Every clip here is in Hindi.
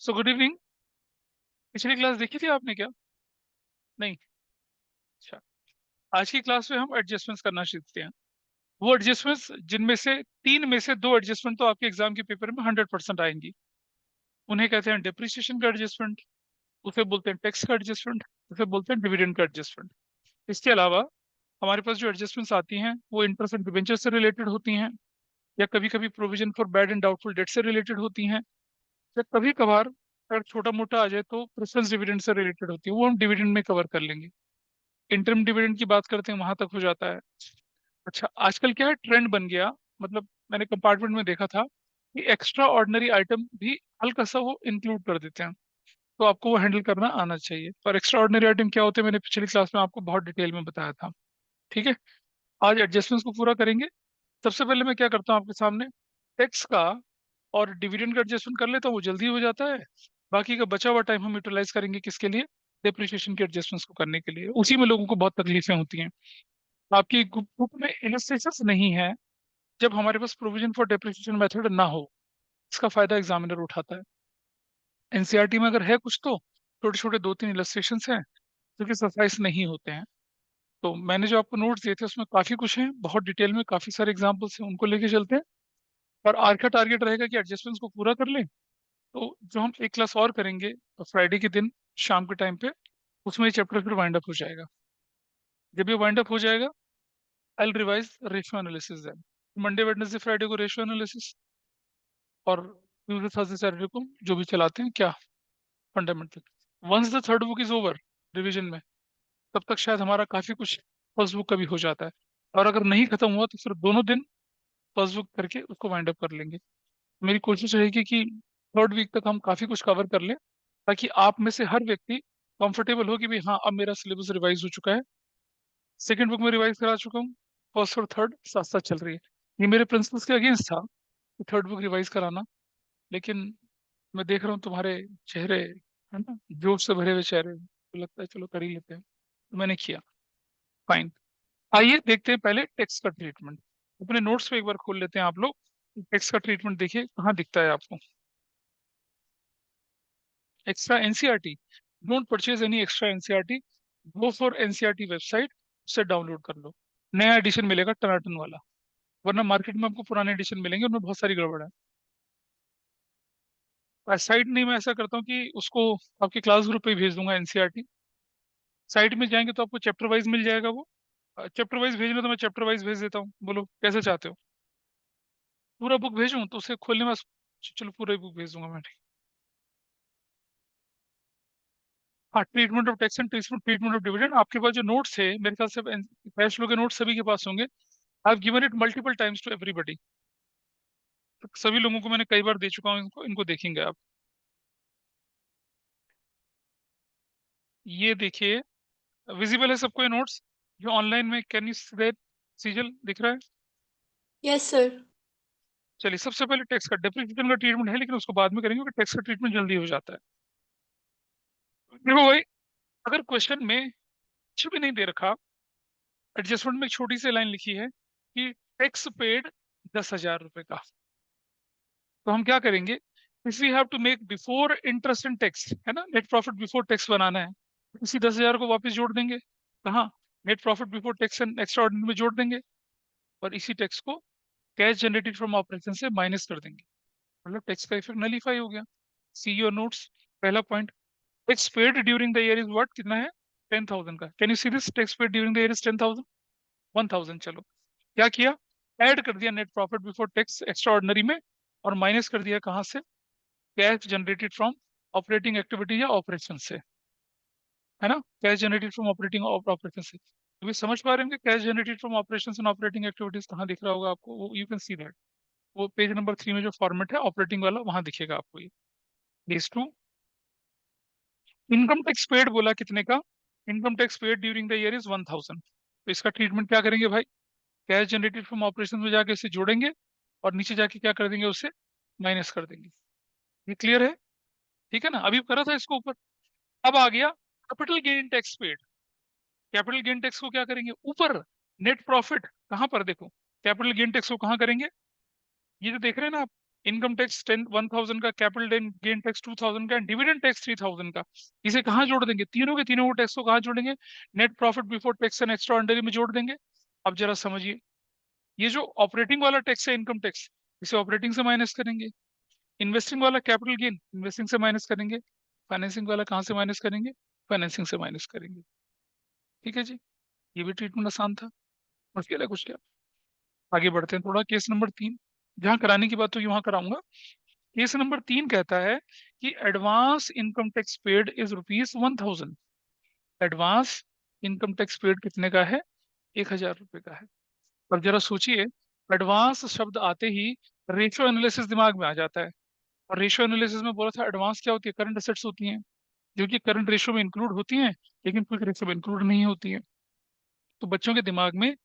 So good evening. पिछली क्लास देखी थी आपने क्या? नहीं। अच्छा। आज की क्लास में हम एडजस्टमेंट्स करना सीखते हैं। वो एडजस्टमेंट्स जिनमें से तीन में से दो एडजस्टमेंट तो आपके एग्जाम के पेपर में 100% आएंगी। उन्हें कहते हैं डिप्रिसिएशन का एडजस्टमेंट, उसे बोलते हैं टैक्स का एडजस्टमेंट, उसे बोलते हैं डिविडेंड का एडजस्टमेंट। इसके अलावा हमारे पास जो एडजस्टमेंट्स आती हैं वो इंटरेस्ट एंड डिबेंचर से रिलेटेड होती हैं, या कभी कभी provision for bad and doubtful debt से रिलेटेड होती हैं, या कभी कभार अगर छोटा मोटा आ जाए तो प्रेफरेंस डिविडेंड से रिलेटेड होती है, वो हम डिविडेंड में कवर कर लेंगे। इंटरम डिविडेंड की बात करते हैं, वहां तक हो जाता है। अच्छा, आजकल क्या है, ट्रेंड बन गया, मतलब मैंने कंपार्टमेंट में देखा था कि एक्स्ट्रा ऑर्डिनरी आइटम भी हल्का सा वो इंक्लूड कर देते हैं। तो आपको वो हैंडल करना आना चाहिए। पर एक्स्ट्रा ऑर्डिनरी आइटम क्या होते हैं मैंने पिछली क्लास में आपको बहुत डिटेल में बताया था। ठीक है, आज एडजस्टमेंट्स को पूरा करेंगे। सबसे पहले मैं क्या करता हूँ आपके सामने, टैक्स का और डिविडेंड का एडजस्टमेंट कर लेता हूँ, वो जल्दी हो जाता है। बाकी का बचा हुआ टाइम हम यूटिलाइज करेंगे किसके लिए? डेप्रिसिएशन के एडजस्टमेंट्स को करने के लिए। उसी में लोगों को बहुत तकलीफें होती हैं। आपकी बुक में इलस्ट्रेशंस नहीं है जब हमारे पास प्रोविजन फॉर डेप्रिसिएशन मेथड ना हो। इसका फायदा एग्जामिनर उठाता है। एनसीईआरटी में अगर है कुछ तो छोटे छोटे दो तीन इलस्ट्रेशंस हैं जो कि सफाइस नहीं होते हैं। तो मैंने जो आपको नोट्स दिए थे उसमें काफी कुछ है, बहुत डिटेल में काफी सारे एग्जांपल्स हैं, उनको लेके चलते हैं। और आज का टारगेट रहेगा कि एडजस्टमेंट्स को पूरा कर लें। तो जो हम एक क्लास और करेंगे फ्राइडे के दिन शाम के टाइम पे, उसमें ये चैप्टर फिर वाइंड अप हो जाएगा। जब ये वाइंड अप हो जाएगा, I revise ratio analysis then. Monday Wednesday Friday को रेशियो एनालिसिस, और ट्यूसडे थर्सडे सैटरडे को जो भी चलाते हैं क्या, fundamental. Once the third book is over revision में, तब तक शायद हमारा काफी कुछ फर्स्ट बुक का भी हो जाता है। और अगर नहीं खत्म हुआ तो फिर दोनों दिन फर्स्ट बुक करके उसको वाइंड अप कर लेंगे। मेरी कोशिश रहेगी कि थर्ड वीक तक हम काफी कुछ कवर कर लें, ताकि आप में से हर व्यक्ति कंफर्टेबल हो कि भाई हाँ, अब मेरा सिलेबस रिवाइज हो चुका है। सेकंड बुक में रिवाइज करा चुका हूँ, फर्स्ट और थर्ड साथ साथ चल रही है। ये मेरे प्रिंसिपल्स के अगेंस्ट था कि थर्ड बुक रिवाइज कराना, लेकिन मैं देख रहा हूँ तुम्हारे चेहरे, है ना, जोश से भरे हुए चेहरे, तो लगता है चलो कर ही लेते हैं, तो मैंने किया। फाइन। आइए देखते हैं पहले टेक्स्ट का ट्रीटमेंट। अपने नोट्स पे एक बार खोल लेते हैं आप लोग। टेक्स्ट का ट्रीटमेंट देखिए कहाँ दिखता है आपको। Extra NCERT, don't purchase any extra NCERT, go for NCERT website से डाउनलोड कर लो। नया एडिशन मिलेगा टनाटन वाला, वरना मार्केट में आपको पुराने एडिशन मिलेंगे, उनमें बहुत सारी गड़बड़ है। साइट नहीं, मैं ऐसा करता हूँ कि उसको आपके क्लास ग्रुप पे ही भेज दूंगा एनसीईआरटी। साइट में जाएंगे तो आपको चैप्टर वाइज मिल जाएगा वो। चैप्टर वाइज भेजना तो मैं चैप्टर वाइज भेज देता हूँ, बोलो कैसे चाहते हो? पूरा बुक भेजूं तो उसे खोलने में चलो पूरा ही बुक भेज दूंगा मैं। हाँ, treatment of tax and treatment of dividend. आपके पास जो नोट्स है मेरे ख्याल से कैश फ्लो के नोट्स सभी के पास होंगे। I have given it multiple times to everybody. सभी लोगों को मैंने कई बार दे चुका हूँ, इनको इनको देखेंगे आप। ये देखिए, विजिबल है सबको ये नोट्स जो ऑनलाइन में? कैन यू सीजल दिख रहा है? Yes sir. चलिए, सबसे पहले टैक्स का डेप्रिसिएशन का ट्रीटमेंट है, लेकिन उसको बाद में करेंगे क्योंकि टैक्स का ट्रीटमेंट जल्दी हो जाता है। देखो भाई, अगर क्वेश्चन में कुछ भी नहीं दे रखा, एडजस्टमेंट में एक छोटी सी लाइन लिखी है कि टैक्स पेड 10,000 रुपए का, तो हम क्या करेंगे? If we have to make before interest and tax, है ना, नेट प्रॉफिट बिफोर टैक्स बनाना है, इसी 10,000 को वापस जोड़ देंगे। कहाँ? Net profit before tax and extraordinary में जोड़ देंगे, और इसी टैक्स को कैश जनरेटेड फ्रॉम ऑपरेशन से माइनस कर देंगे। मतलब टैक्स का इफेक्ट नलीफाई हो गया। See your notes. पहला point, tax paid during the year is what, कितना है? 10,000 का। Can you see this? Tax paid during the year is 10,000, 1,000। चलो, क्या किया? ऐड कर दिया net profit before tax extra ordinary में, और माइनस कर दिया कहाँ से? Cash generated from operating activity या ऑपरेशन से, है ना, cash generated from operating operation से। तो भी समझ पा रहे होंगे cash generated from operation and operating activities कहाँ दिख रहा होगा आपको? वो यू कैन सी दैट, वो पेज नंबर 3 में जो फॉर्मेट है ऑपरेटिंग वाला, वहां दिखेगा आपको ये। Base two, income tax paid बोला कितने का? Income tax paid during the year is 1,000। तो इसका ट्रीटमेंट क्या करेंगे भाई? कैश जनरेटेड फ्रॉम ऑपरेशन में जाके इसे जोड़ेंगे, और नीचे जाके क्या कर देंगे? उससे माइनस कर देंगे। ये क्लियर है? ठीक है ना? अभी करा था इसको ऊपर। अब आ गया capital gain tax paid. Capital gain tax को क्या करेंगे? ऊपर। नेट प्रॉफिट कहाँ पर देखो, कैपिटल गेन टैक्स को कहाँ करेंगे? ये जो देख रहे हैं ना आप, इनकम टैक्स 1000 का, कैपिटल गेन टैक्स 2000 का, डिविडेंड टैक्स 3000 का। इसे कहाँ जोड़ देंगे? तीनों के तीनों टैक्स को कहाँ जोड़ेंगे? Net profit before tax and extraordinary में जोड़ देंगे। अब जरा समझिए, ये जो ऑपरेटिंग वाला टैक्स है इनकम टैक्स, इसे ऑपरेटिंग से माइनस करेंगे। इन्वेस्टिंग वाला कैपिटल गेन इन्वेस्टिंग से माइनस करेंगे। फाइनेंसिंग वाला कहाँ से माइनस करेंगे? फाइनेंसिंग से माइनस करेंगे। ठीक है जी, ये भी ट्रीटमेंट आसान था, मुश्किल है कुछ क्या? आगे बढ़ते हैं थोड़ा। केस नंबर 3, जहाँ कराने की बात होगी वहां कराऊंगा। केस नंबर 3 कहता है कि advance income tax paid is rupees 1000। Advance income tax paid कितने का है? 1000 रुपये का है। अब जरा सोचिए, एडवांस शब्द आते ही रेशियो एनालिसिस दिमाग में आ जाता है। और रेशियो एनालिसिस में बोला था एडवांस क्या होती है? करंट एसेट्स होती हैं, जो कि करंट रेशियो में इंक्लूड होती हैं, लेकिन क्विक रेशियो में इंक्लूड नहीं होती हैं। तो बच्चों के दिमाग में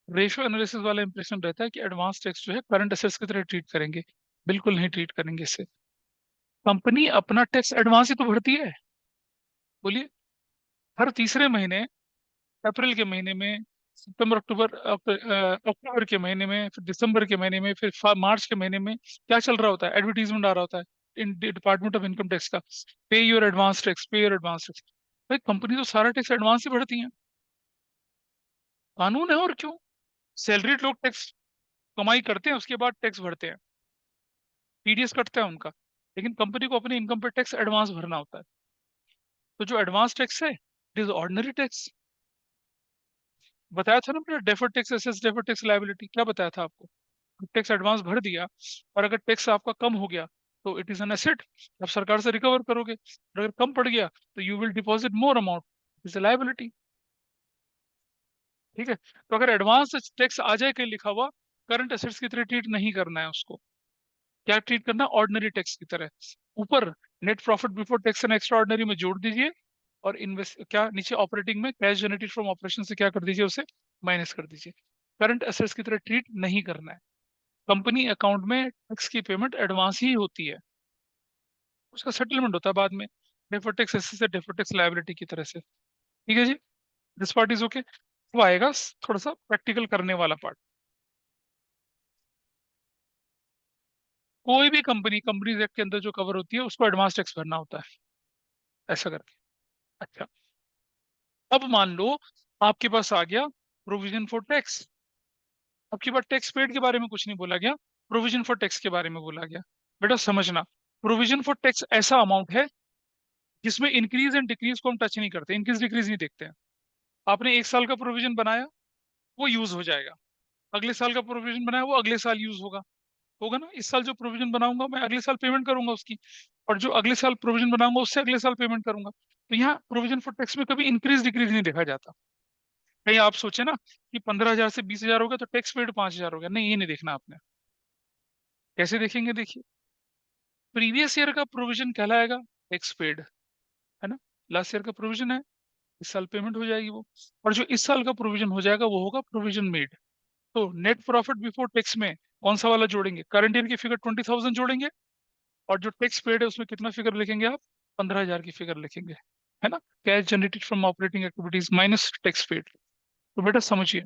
रेशियो एनालिसिस वाला इंप्रेशन रहता है कि एडवांस टैक्स जो है करंट एसेट्स की तरह ट्रीट करेंगे। बिल्कुल नहीं ट्रीट करेंगे इससे। कंपनी अपना टैक्स एडवांस ही तो भरती है। बोलिए, हर तीसरे महीने, अप्रैल के महीने में, सितंबर अक्टूबर के महीने में, फिर दिसंबर के महीने में, फिर मार्च के महीने में क्या चल रहा होता है? एडवर्टीजमेंट आ रहा होता है in department of income tax का, पे योर एडवांस टैक्स, पे योर एडवांस टैक्स। भाई कंपनी तो सारा टैक्स एडवांस ही भरती है, कानून है और क्यों। सैलरीड लोग टैक्स कमाई करते हैं, उसके बाद टैक्स भरते हैं, टीडीएस कटता है उनका, लेकिन कंपनी को अपने इनकम पे टैक्स एडवांस भरना होता है। तो जो एडवांस टैक्स है इट इज ऑर्डिनरी टैक्स। बताया था ना मैंने, deferred tax assets, deferred tax liability, क्या बताया था आपको? टैक्स एडवांस भर दिया, और अगर टैक्स आपका कम हो गया तो इट इज एन एसेट, आप सरकार से रिकवर करोगे। और अगर कम पड़ गया तो you will deposit more amount, is a liability. ठीक है, तो अगर एडवांस टैक्स आ जाए कहीं लिखा हुआ, करंट एसेट्स की तरह ट्रीट नहीं करना है उसको। क्या ट्रीट करना? ऑर्डिनरी टैक्स की तरह। ऊपर net profit before tax and extraordinary में जोड़ दीजिए, और इन्वेस्ट क्या नीचे ऑपरेटिंग में कैश जनरेटेड फ्रॉम ऑपरेशन से क्या कर दीजिए? उसे माइनस कर दीजिए। करंट एसेट्स की तरह ट्रीट नहीं करना है। कंपनी अकाउंट में टैक्स की पेमेंट एडवांस ही होती है, उसका सेटलमेंट होता है बाद में, डेफर्ड टैक्स एसेट से डेफर्ड टैक्स लायबिलिटी की तरह से। ठीक है जी, दिस पार्ट इज ओके। अब आएगा थोड़ा सा प्रैक्टिकल करने वाला पार्ट। कोई भी कंपनी कंपनीज एक्ट के अंदर जो कवर होती है उसको एडवांस टैक्स भरना होता है, ऐसा करके। अच्छा, अब मान लो आपके पास आ गया प्रोविजन फॉर टैक्स। आपके पास टैक्स पेड के बारे में कुछ नहीं बोला गया, प्रोविजन फॉर टैक्स के बारे में बोला गया। बेटा समझना, प्रोविजन फॉर टैक्स ऐसा अमाउंट है जिसमें इंक्रीज एंड डिक्रीज को हम टच नहीं करते, इंक्रीज डिक्रीज नहीं देखते हैं। आपने एक साल का प्रोविजन बनाया, वो यूज हो जाएगा। अगले साल का प्रोविजन बनाया, वो अगले साल यूज होगा। होगा ना? इस साल जो प्रोविजन बनाऊंगा मैं अगले साल पेमेंट करूंगा उसकी, और जो अगले साल प्रोविजन बनाऊंगा उससे अगले साल पेमेंट करूंगा। तो यहाँ प्रोविजन फॉर टैक्स में कभी इंक्रीज डिक्रीज नहीं देखा जाता। कहीं आप सोचे ना कि 15,000 से 20,000 हो गया तो टैक्स पेड 5,000 हो गया, नहीं, ये नहीं देखना आपने। कैसे देखेंगे? देखिए, प्रीवियस ईयर का प्रोविजन कहलाएगा टैक्स पेड, है ना? लास्ट ईयर का प्रोविजन है, इस साल पेमेंट हो जाएगी वो। और जो इस साल का प्रोविजन हो जाएगा वो होगा प्रोविजन मेड। तो नेट प्रॉफिट बिफोर टैक्स में कौन सा वाला जोड़ेंगे? करंट ईयर की फिगर 20,000 जोड़ेंगे, और जो टैक्स पेड है उसमें कितना फिगर लिखेंगे आप? 15,000 की फिगर लिखेंगे, है ना? Cash generated from operating activities minus tax paid. तो बेटा समझिए,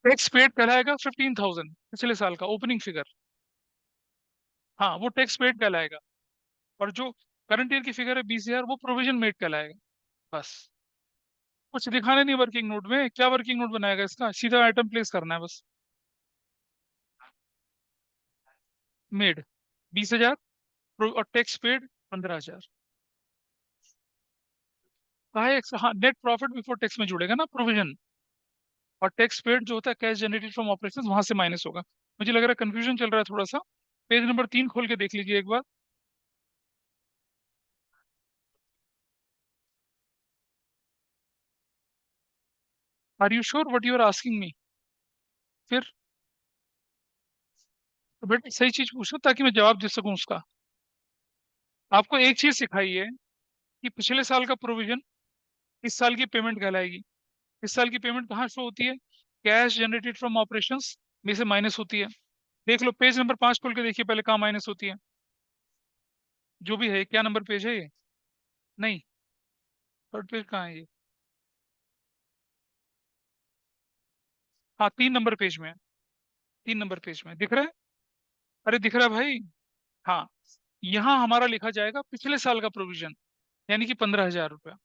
टैक्स पेड कहलाएगा 15,000, पिछले साल का ओपनिंग फिगर। हाँ, वो टैक्स पेड कहलाएगा। और जो करंट ईयर की फिगर है 20,000, वो प्रोविजन मेड कहलाएगा। बस, कुछ दिखाना नहीं वर्किंग नोट में। क्या वर्किंग नोट बनाएगा इसका? सीधा आइटम प्लेस करना है बस। मेड 20,000, और टैक्स पेड 15,000। हाँ, नेट प्रॉफिट बिफोर टैक्स में जुड़ेगा ना प्रोविजन, और टैक्स पेड जो होता है कैश जनरेटेड फ्रॉम ऑपरेशन, वहां से माइनस होगा। मुझे लग रहा है कंफ्यूजन चल रहा है थोड़ा सा। पेज नंबर 3 खोल के देख लीजिए एक बार। Are you sure what you are asking me? फिर तो बेटा सही चीज पूछो ताकि मैं जवाब दे सकूं उसका। आपको एक चीज सिखाई है कि पिछले साल का प्रोविजन इस साल की पेमेंट कहलाएगी। इस साल की पेमेंट कहाँ शो होती है? कैश जनरेटेड फ्रॉम ऑपरेशंस में से माइनस होती है। देख लो, पेज नंबर 5 खोल के देखिए पहले, कहाँ माइनस होती है। जो भी है, क्या नंबर पेज है ये? नहीं, थर्ड पेज कहाँ है ये? हाँ, 3 नंबर पेज में है। 3 नंबर पेज में दिख रहा है। अरे दिख रहा है भाई? हाँ, यहाँ हमारा लिखा जाएगा पिछले साल का प्रोविजन, यानी कि 15,000 रुपया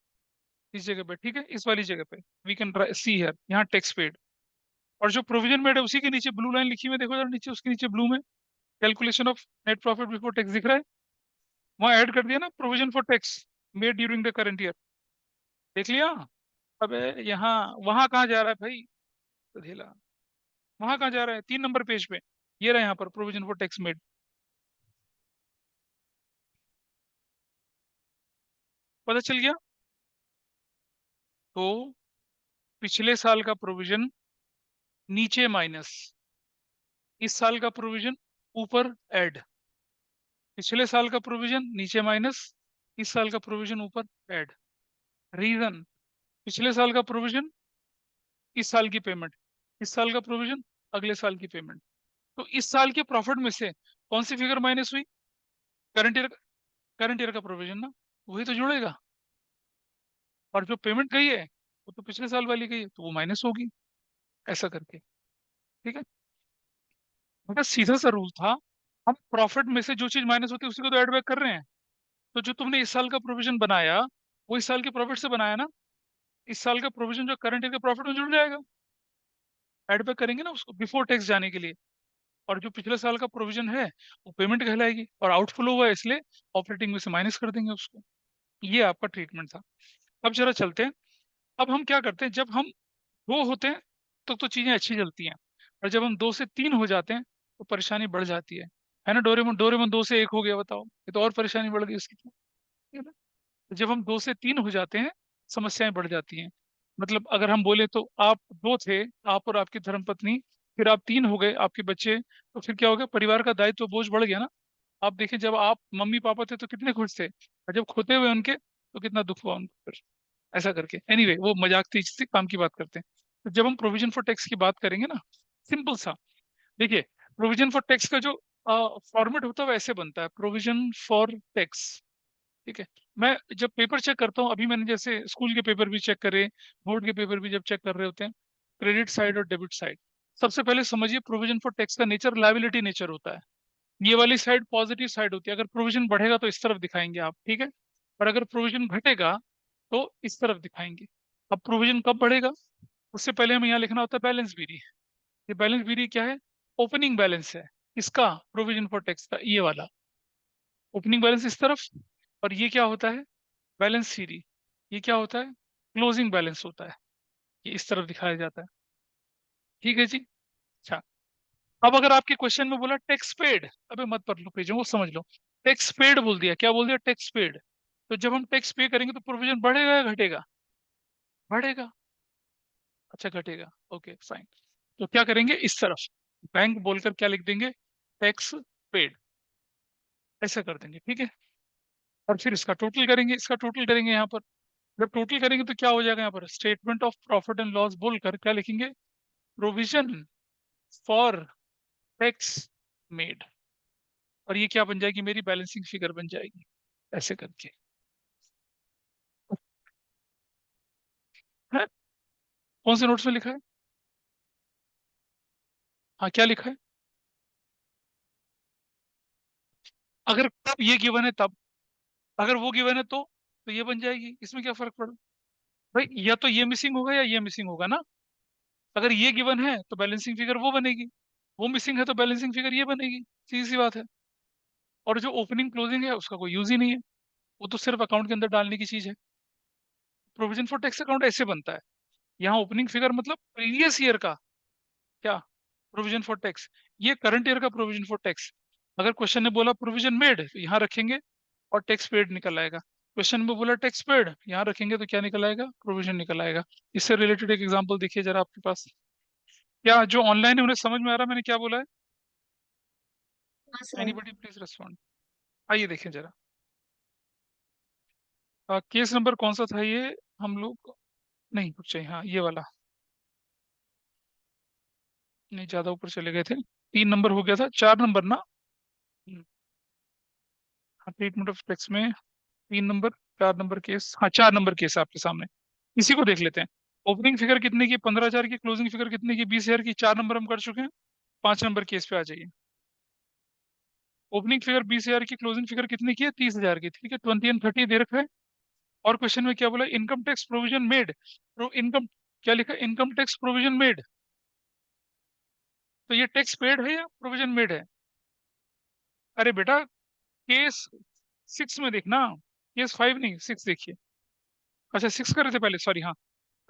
इस जगह पे, ठीक है, इस वाली जगह पे वी कैन सी हियर, यहाँ टैक्स पेड। और जो प्रोविजन मेड है उसी के नीचे ब्लू लाइन लिखी हुई है, देखो जरा नीचे, उसके नीचे ब्लू में calculation of net profit before tax दिख रहा है, वहाँ ऐड कर दिया ना, provision for tax made during the current year. देख लिया? अबे यहाँ, वहां कहाँ जा रहा है भाई? ढीला, वहां कहाँ जा रहा है? 3 नंबर पेज पे ये रहा, यहाँ पर प्रोविजन फॉर टैक्स मेड। पता चल गया? तो पिछले साल का प्रोविजन नीचे माइनस, इस साल का प्रोविजन ऊपर ऐड। पिछले साल का प्रोविजन नीचे माइनस, इस साल का प्रोविजन ऊपर ऐड। रीजन, पिछले साल का प्रोविजन इस साल की पेमेंट, इस साल का प्रोविजन अगले साल की पेमेंट। तो इस साल के प्रॉफिट में से कौन सी फिगर माइनस हुई? करंट ईयर, करंट ईयर का प्रोविजन ना, वही तो जुड़ेगा। और जो पेमेंट गई है वो तो पिछले साल वाली गई है, तो वो माइनस होगी, ऐसा करके। ठीक है, मतलब सीधा सा रूल था, हम प्रॉफिट में से जो चीज माइनस होती है उसी को तो ऐड बैक कर रहे हैं। तो जो तुमने इस साल का प्रोविजन बनाया वो इस साल के प्रॉफिट से बनाया ना, इस साल का प्रोविजन जो करंट ईयर के प्रॉफिट में जुड़ जाएगा, ऐड बैक करेंगे ना उसको बिफोर टैक्स जाने के लिए। और जो पिछले साल का प्रोविजन है वो पेमेंट कहलाएगी, और आउटफ्लो हुआ है इसलिए ऑपरेटिंग में से माइनस कर देंगे उसको। ये आपका ट्रीटमेंट था। अब जरा चलते हैं, अब हम क्या करते हैं, जब हम दो होते हैं तो चीजें अच्छी चलती हैं, और जब हम 2 से 3 हो जाते हैं तो परेशानी बढ़ जाती है ना? डोरेमोन, डोरेमोन 2 से 1 हो गया, बताओ, ये तो और परेशानी बढ़ गई उसकी तो, है ना? तो जब हम 2 से 3 हो जाते हैं समस्याएं बढ़ जाती हैं। मतलब अगर हम बोले तो आप दो थे, आप और आपकी धर्मपत्नी, फिर आप 3 हो गए, आपके बच्चे, तो फिर क्या हो गया? परिवार का दायित्व बोझ बढ़ गया ना। आप देखें, जब आप मम्मी पापा थे तो कितने खुश थे, और जब खोते हुए उनके तो कितना दुख हुआ उनको फिर, ऐसा करके। एनीवे वो मजाक थी, इसी काम की बात करते हैं। तो जब हम प्रोविजन फॉर टैक्स की बात करेंगे ना, सिंपल सा, देखिए, प्रोविजन फॉर टैक्स का जो फॉर्मेट होता है वो ऐसे बनता है, प्रोविजन फॉर टैक्स। ठीक है, मैं जब पेपर चेक करता हूँ, अभी मैंने जैसे स्कूल के पेपर भी चेक करे, बोर्ड के पेपर भी जब चेक कर रहे होते हैं, क्रेडिट साइड और डेबिट साइड, सबसे पहले समझिए प्रोविजन फॉर टैक्स का नेचर लायबिलिटी नेचर होता है। ये वाली साइड पॉजिटिव साइड होती है, अगर प्रोविजन बढ़ेगा तो इस तरफ दिखाएंगे आप, ठीक है, और अगर प्रोविजन घटेगा तो इस तरफ दिखाएंगे। अब प्रोविजन कब बढ़ेगा? उससे पहले हमें यहाँ लिखना होता है बैलेंस बीरी। ये बैलेंस बीरी क्या है? ओपनिंग बैलेंस है, इसका, प्रोविजन फॉर टैक्स का, ये वाला ओपनिंग बैलेंस इस तरफ। और ये क्या होता है? बैलेंस सीरी। ये क्या होता है? क्लोजिंग बैलेंस होता है, ये इस तरफ दिखाया जाता है। ठीक है जी। अच्छा, अब अगर आपके क्वेश्चन में बोला टैक्स पेड, अबे मत पढ़ लो पेजों को, समझ लो। टैक्स पेड बोल दिया, क्या बोल दिया? Tax paid. तो जब हम टैक्स पे करेंगे तो प्रोविजन बढ़ेगा या घटेगा? बढ़ेगा। अच्छा, घटेगा, ओके फाइन। तो क्या करेंगे, इस तरफ बैंक बोलकर क्या लिख देंगे? टैक्स पेड, ऐसा कर देंगे, ठीक है। और फिर इसका टोटल करेंगे, इसका टोटल करेंगे यहाँ पर। जब टोटल करेंगे तो क्या हो जाएगा? यहाँ पर statement of profit and loss बोलकर क्या लिखेंगे? Provision for tax made. और ये क्या बन जाएगी? मेरी बैलेंसिंग फिगर बन जाएगी, ऐसे करके। है? कौन से नोट्स में लिखा है? हाँ, क्या लिखा है? अगर तब ये गिवन है तब, अगर वो गिवन है तो ये बन जाएगी, इसमें क्या फर्क पड़ा? भाई या तो ये मिसिंग होगा या ये मिसिंग होगा ना। अगर ये गिवन है तो बैलेंसिंग फिगर वो बनेगी, वो मिसिंग है तो बैलेंसिंग फिगर ये बनेगी, सीधी सी बात है। और जो ओपनिंग क्लोजिंग है उसका कोई यूज ही नहीं है, वो तो सिर्फ अकाउंट के अंदर डालने की चीज है। प्रोविजन फॉर टैक्स अकाउंट ऐसे बनता है, यहाँ ओपनिंग फिगर मतलब प्रीवियस ईयर का क्या, प्रोविजन फॉर टैक्स, ये करंट ईयर का प्रोविजन फॉर टैक्स। अगर क्वेश्चन ने बोला प्रोविजन मेड तो यहाँ रखेंगे और टैक्स पेड निकल आएगा। क्वेश्चन में बोला टैक्स पेड, यहाँ रखेंगे तो क्या निकल आएगा? प्रोविजन निकल आएगा। इससे रिलेटेड एक एग्जांपल देखिए जरा आपके पास, क्या जो ऑनलाइन है उन्हें समझ में आ रहा है मैंने क्या बोला है? हाँ सर। Anybody please respond. आइए देखें जरा, केस नंबर कौन सा था ये? हम लोग, नहीं कुछ चाहिए, हाँ ये वाला, नहीं ज्यादा ऊपर चले गए थे, 3 नंबर हो गया था, 4 नंबर ना। हम्म, हाँ, ट्रीटमेंट ऑफ टैक्स में 3 नंबर, 4 नंबर केस, हाँ 4 नंबर केस आपके सामने, इसी को देख लेते हैं। ओपनिंग फिगर कितने की? 15,000 की। क्लोजिंग फिगर कितने की? 20,000 की। 4 नंबर हम कर चुके हैं, 5 नंबर केस पे आ जाइए। ओपनिंग फिगर 20,000 की, क्लोजिंग फिगर कितने की है? 30,000 की, ठीक है। 20 एंड 30 दे रखा है। और क्वेश्चन में क्या बोला? Income tax provision made. Income क्या लिखा? Income tax provision made. तो ये टैक्स पेड है या प्रोविजन मेड है? अरे बेटा, केस 6 में देखना, केस 5 नहीं, 6 देखिए। अच्छा, 6 कर रहे थे पहले, सॉरी, हाँ,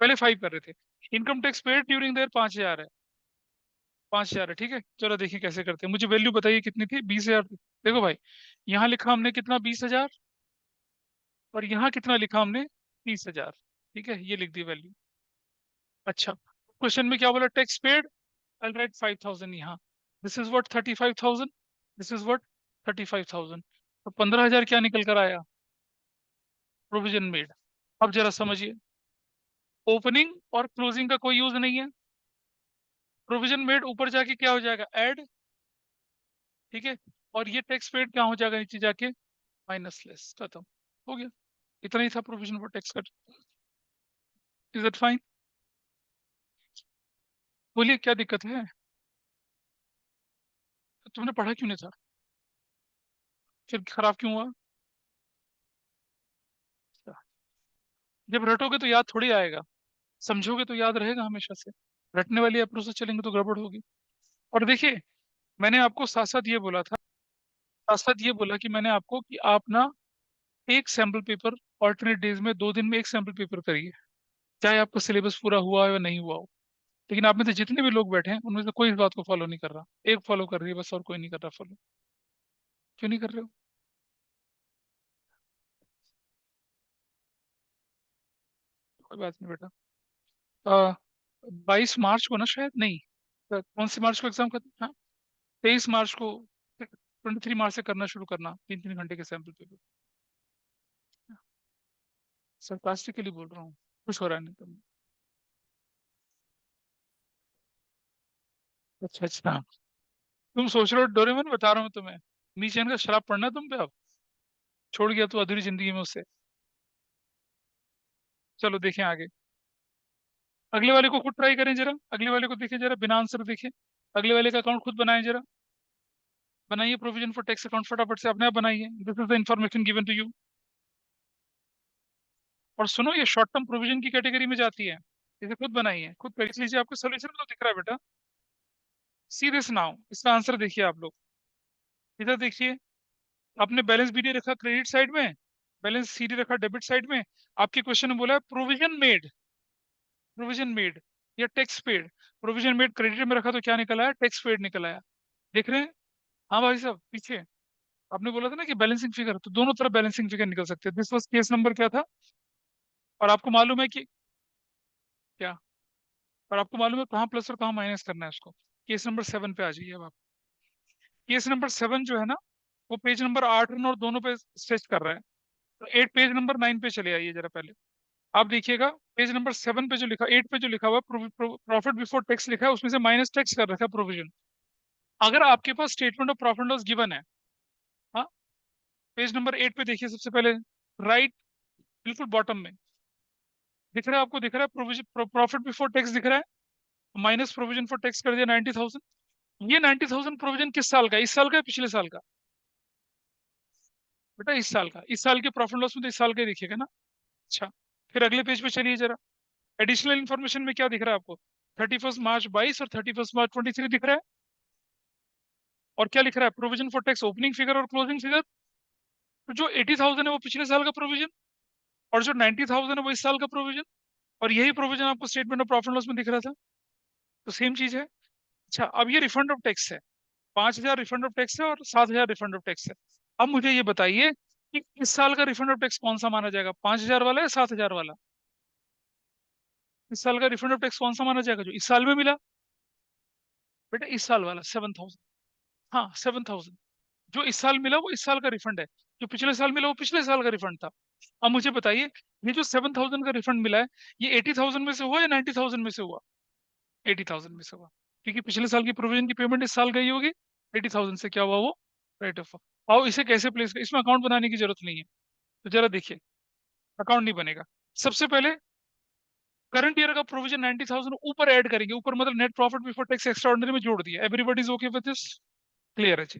पहले 5 कर रहे थे। Income tax paid during their 5,000 है, 5,000 है, ठीक है। चलो देखिए कैसे करते हैं, मुझे वैल्यू बताइए कितनी थी? 20,000। देखो भाई, यहाँ लिखा हमने कितना? 20,000। और यहाँ कितना लिखा हमने? 30,000। ठीक है, ये लिख दी वैल्यू। अच्छा, क्वेश्चन में क्या बोला? टैक्स पेड, आई राइट 5,000 यहाँ। This is what 35,000, this is what 35,000। तो 15,000 क्या निकल कर आया? Provision made. अब जरा समझिए, ओपनिंग और क्लोजिंग का कोई यूज नहीं है। प्रोविजन मेड ऊपर जाके क्या हो जाएगा? ऐड, ठीक है। और ये टैक्स पेड क्या हो जाएगा? नीचे जाके माइनस लेस, खत्म, हो गया। इतना ही था provision for tax cut. Is it fine? बोलिए क्या दिक्कत है? तुमने पढ़ा क्यों नहीं था? फिर खराब क्यों हुआ? जब रटोगे तो याद थोड़ी आएगा, समझोगे तो याद रहेगा हमेशा से। रटने वाली अप्रोच से चलेंगे तो गड़बड़ होगी। और देखिए, मैंने आपको साथ साथ ये बोला था, साथ साथ ये बोला कि मैंने आपको कि आप ना एक सैम्पल पेपर ऑल्टरनेट डेज में 2 दिन में एक सैम्पल पेपर करिए, चाहे आपका सिलेबस पूरा हुआ हो या नहीं हुआ हो। लेकिन आप में से जितने भी लोग बैठे हैं उनमें से कोई इस बात को फॉलो नहीं कर रहा। एक फॉलो कर रही है बस, और कोई नहीं कर रहा फॉलो। क्यों नहीं कर रहे हो? कोई बात नहीं बेटा। 22 मार्च को ना, शायद नहीं, तो कौन सी मार्च को एग्जाम खत्म? हाँ, 23 मार्च को। 23 मार्च से करना शुरू करना, 3 3 घंटे के सैंपल पेपर। सरकास्टिकली बोल रहा हूँ, खुश हो रहा है नहीं तुम? अच्छा अच्छा, तुम सोच रहे हो डोरेमोन बता रहा हूँ तुम्हें, नीचे का शराब पड़ना तुम पे अब, छोड़ गया तो अधूरी जिंदगी में उससे। चलो देखें आगे। अगले वाले को खुद ट्राई करें जरा, अगले वाले को देखें जरा, बिना आंसर देखें। अगले वाले का अकाउंट खुद बनाएं जरा, बनाइए प्रोविजन फॉर टैक्स अकाउंट, फटाफट से अपने आप बनाइए। This is the information given to you. और सुनो, ये शॉर्ट टर्म प्रोविजन की कैटेगरी में जाती है। इसे खुद बनाइए, खुद कर लीजिए। आपको सोल्यूशन तो दिख रहा है बेटा, सी दिस नाउ। इसका आंसर देखिए आप लोग, इधर देखिए। आपने बैलेंस बीडी रखा क्रेडिट साइड में, बैलेंस सीडी रखा डेबिट साइड में। आपके क्वेश्चन में बोला है प्रोविजन मेड, प्रोविजन मेड या tax paid. Provision made credit में रखा तो क्या निकल आया? टैक्स पेड निकल आया। देख रहे हैं? हाँ भाई साहब, पीछे आपने बोला था ना कि बैलेंसिंग फिगर, तो दोनों तरफ बैलेंसिंग फिगर निकल सकते हैं। दिस वाज केस नंबर क्या था? और आपको मालूम है कि क्या? और आपको मालूम है कहाँ प्लस और कहाँ माइनस करना है उसको? केस नंबर 7 पे आ जाइए अब आप। केस नंबर 7 जो है ना, वो पेज नंबर 8 और दोनों पे स्ट्रेच कर रहा है। तो 8 पेज नंबर 9 पे चले आइए जरा पहले। आप देखिएगा, पेज नंबर 7 पे जो लिखा, 8 पे जो लिखा हुआ प्रॉफिट बिफोर टैक्स लिखा है, उसमें से माइनस टैक्स कर रखा है प्रोविजन। अगर आपके पास statement of profit loss given है, हाँ, पेज नंबर 8 पे देखिए सबसे पहले, राइट, बिल्कुल बॉटम में दिख रहा है आपको, दिख रहा है प्रोविजन प्रॉफिट बिफोर टैक्स दिख रहा है, माइनस प्रोविजन फॉर टैक्स कर दिया 90,000। ये 90,000 प्रोविजन किस साल का? इस साल का या पिछले साल का? बेटा इस साल का। इस साल के प्रॉफिट लॉस में तो इस साल का ही दिखेगा ना। अच्छा, फिर अगले पेज पे चलिए जरा। एडिशनल इन्फॉर्मेशन में क्या दिख रहा है आपको? 31 मार्च 22 और 31 मार्च 23 दिख रहा है। और क्या लिख रहा है? Provision for tax opening figure और क्लोजिंग फिगर। तो जो 80,000 है वो पिछले साल का प्रोविजन, और जो 90,000 है वो इस साल का प्रोविजन। और यही प्रोविजन आपको स्टेटमेंट ऑफ प्रॉफिट लॉस में दिख रहा था। तो सेम चीज है। अच्छा, अब ये रिफंड ऑफ टैक्स है। 5,000 रिफंड ऑफ टैक्स है और 7,000 रिफंड ऑफ टैक्स है। अब मुझे ये बताइए कि इस साल का रिफंड ऑफ टैक्स कौन सा माना जाएगा? 5,000 वाला या 7,000 वाला? इस साल का रिफंड ऑफ टैक्स कौन सा माना जाएगा जो इस साल में मिला? बेटा इस साल वाला 7,000। हाँ 7,000। जो इस साल मिला वो इस साल का रिफंड है, जो पिछले साल मिला वो पिछले साल का रिफंड था। अब मुझे बताइए, ये जो 7,000 का रिफंड मिला है, ये 80,000 में से हुआ या 90,000 में से हुआ? 80,000 में से हुआ, क्योंकि पिछले साल की प्रोविजन की पेमेंट इस साल गई होगी। 80,000 से क्या हुआ? वो राइट ऑफ। आओ इसे कैसे प्लेस, इसमें अकाउंट बनाने की जरूरत नहीं है। तो जरा देखिए, अकाउंट नहीं बनेगा। सबसे पहले करंट ईयर का प्रोविजन 90,000 ऊपर ऐड करेंगे, ऊपर मतलब net profit before tax extra ordinary में जोड़ दिया। Everybody is okay with this? Clear है जी?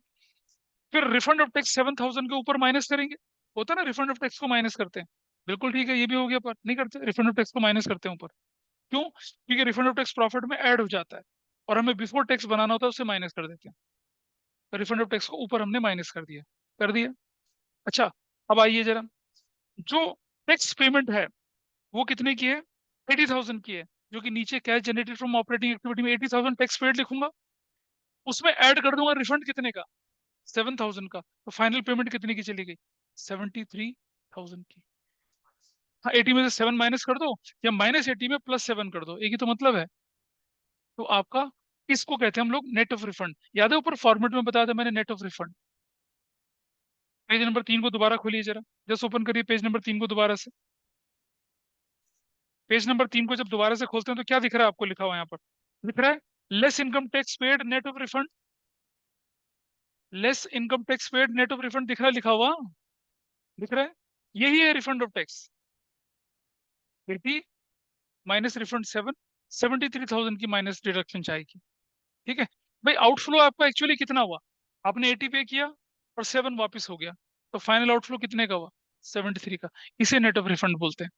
फिर रिफंड ऑफ टैक्स 7,000 के ऊपर माइनस करेंगे, होता है ना, रिफंड ऑफ टैक्स को माइनस करते हैं। बिल्कुल ठीक है, ये भी हो गया, पर नहीं करते, रिफंड ऑफ टैक्स को माइनस करते हैं ऊपर। क्यों? क्योंकि रिफंड ऑफ टैक्स प्रॉफिट में ऐड हो जाता है, और हमें बिफोर टैक्स बनाना होता है, उससे माइनस कर देते हैं। तो रिफंड ऑफ टैक्स को ऊपर हमने माइनस कर दिया, कर दिया। अच्छा, अब आइए जरा, जो टैक्स पेमेंट है वो कितने की है? 80,000 की है, जो कि नीचे cash generated from operating activity में 80,000 टैक्स पेड लिखूंगा, उसमें ऐड कर दूंगा रिफंड कितने का? 7,000 का। तो फाइनल पेमेंट कितने की चली गई? 73,000 की। हाँ, 80 में से 7 माइनस कर दो, या -80 में +7 कर दो, एक ही तो मतलब है। तो आपका, इसको कहते हैं हम लोग नेट ऑफ रिफंड। याद है ऊपर फॉर्मेट में बताया था मैंने, net of refund. Page number 3 को दोबारा खोलिए जरा, जस्ट ओपन करिए पेज नंबर 3 को दोबारा से। पेज नंबर 3 को जब दोबारा से खोलते हैं तो क्या दिख रहा है आपको लिखा हुआ यहाँ पर? दिख रहा है less income tax paid net of refund. Less income tax paid net of refund दिख रहा है लिखा हुआ? दिख रहा है? यही है refund of tax. 80 minus refund 7, 73,000 की माइनस डिडक्शन चाहेगी। ठीक है भाई, आउटफ्लो आपका एक्चुअली कितना हुआ? आपने 80 पे किया और 7 वापस हो गया, तो फाइनल आउटफ्लो कितने का हुआ? 73 का। इसे नेट ऑफ रिफंड बोलते हैं।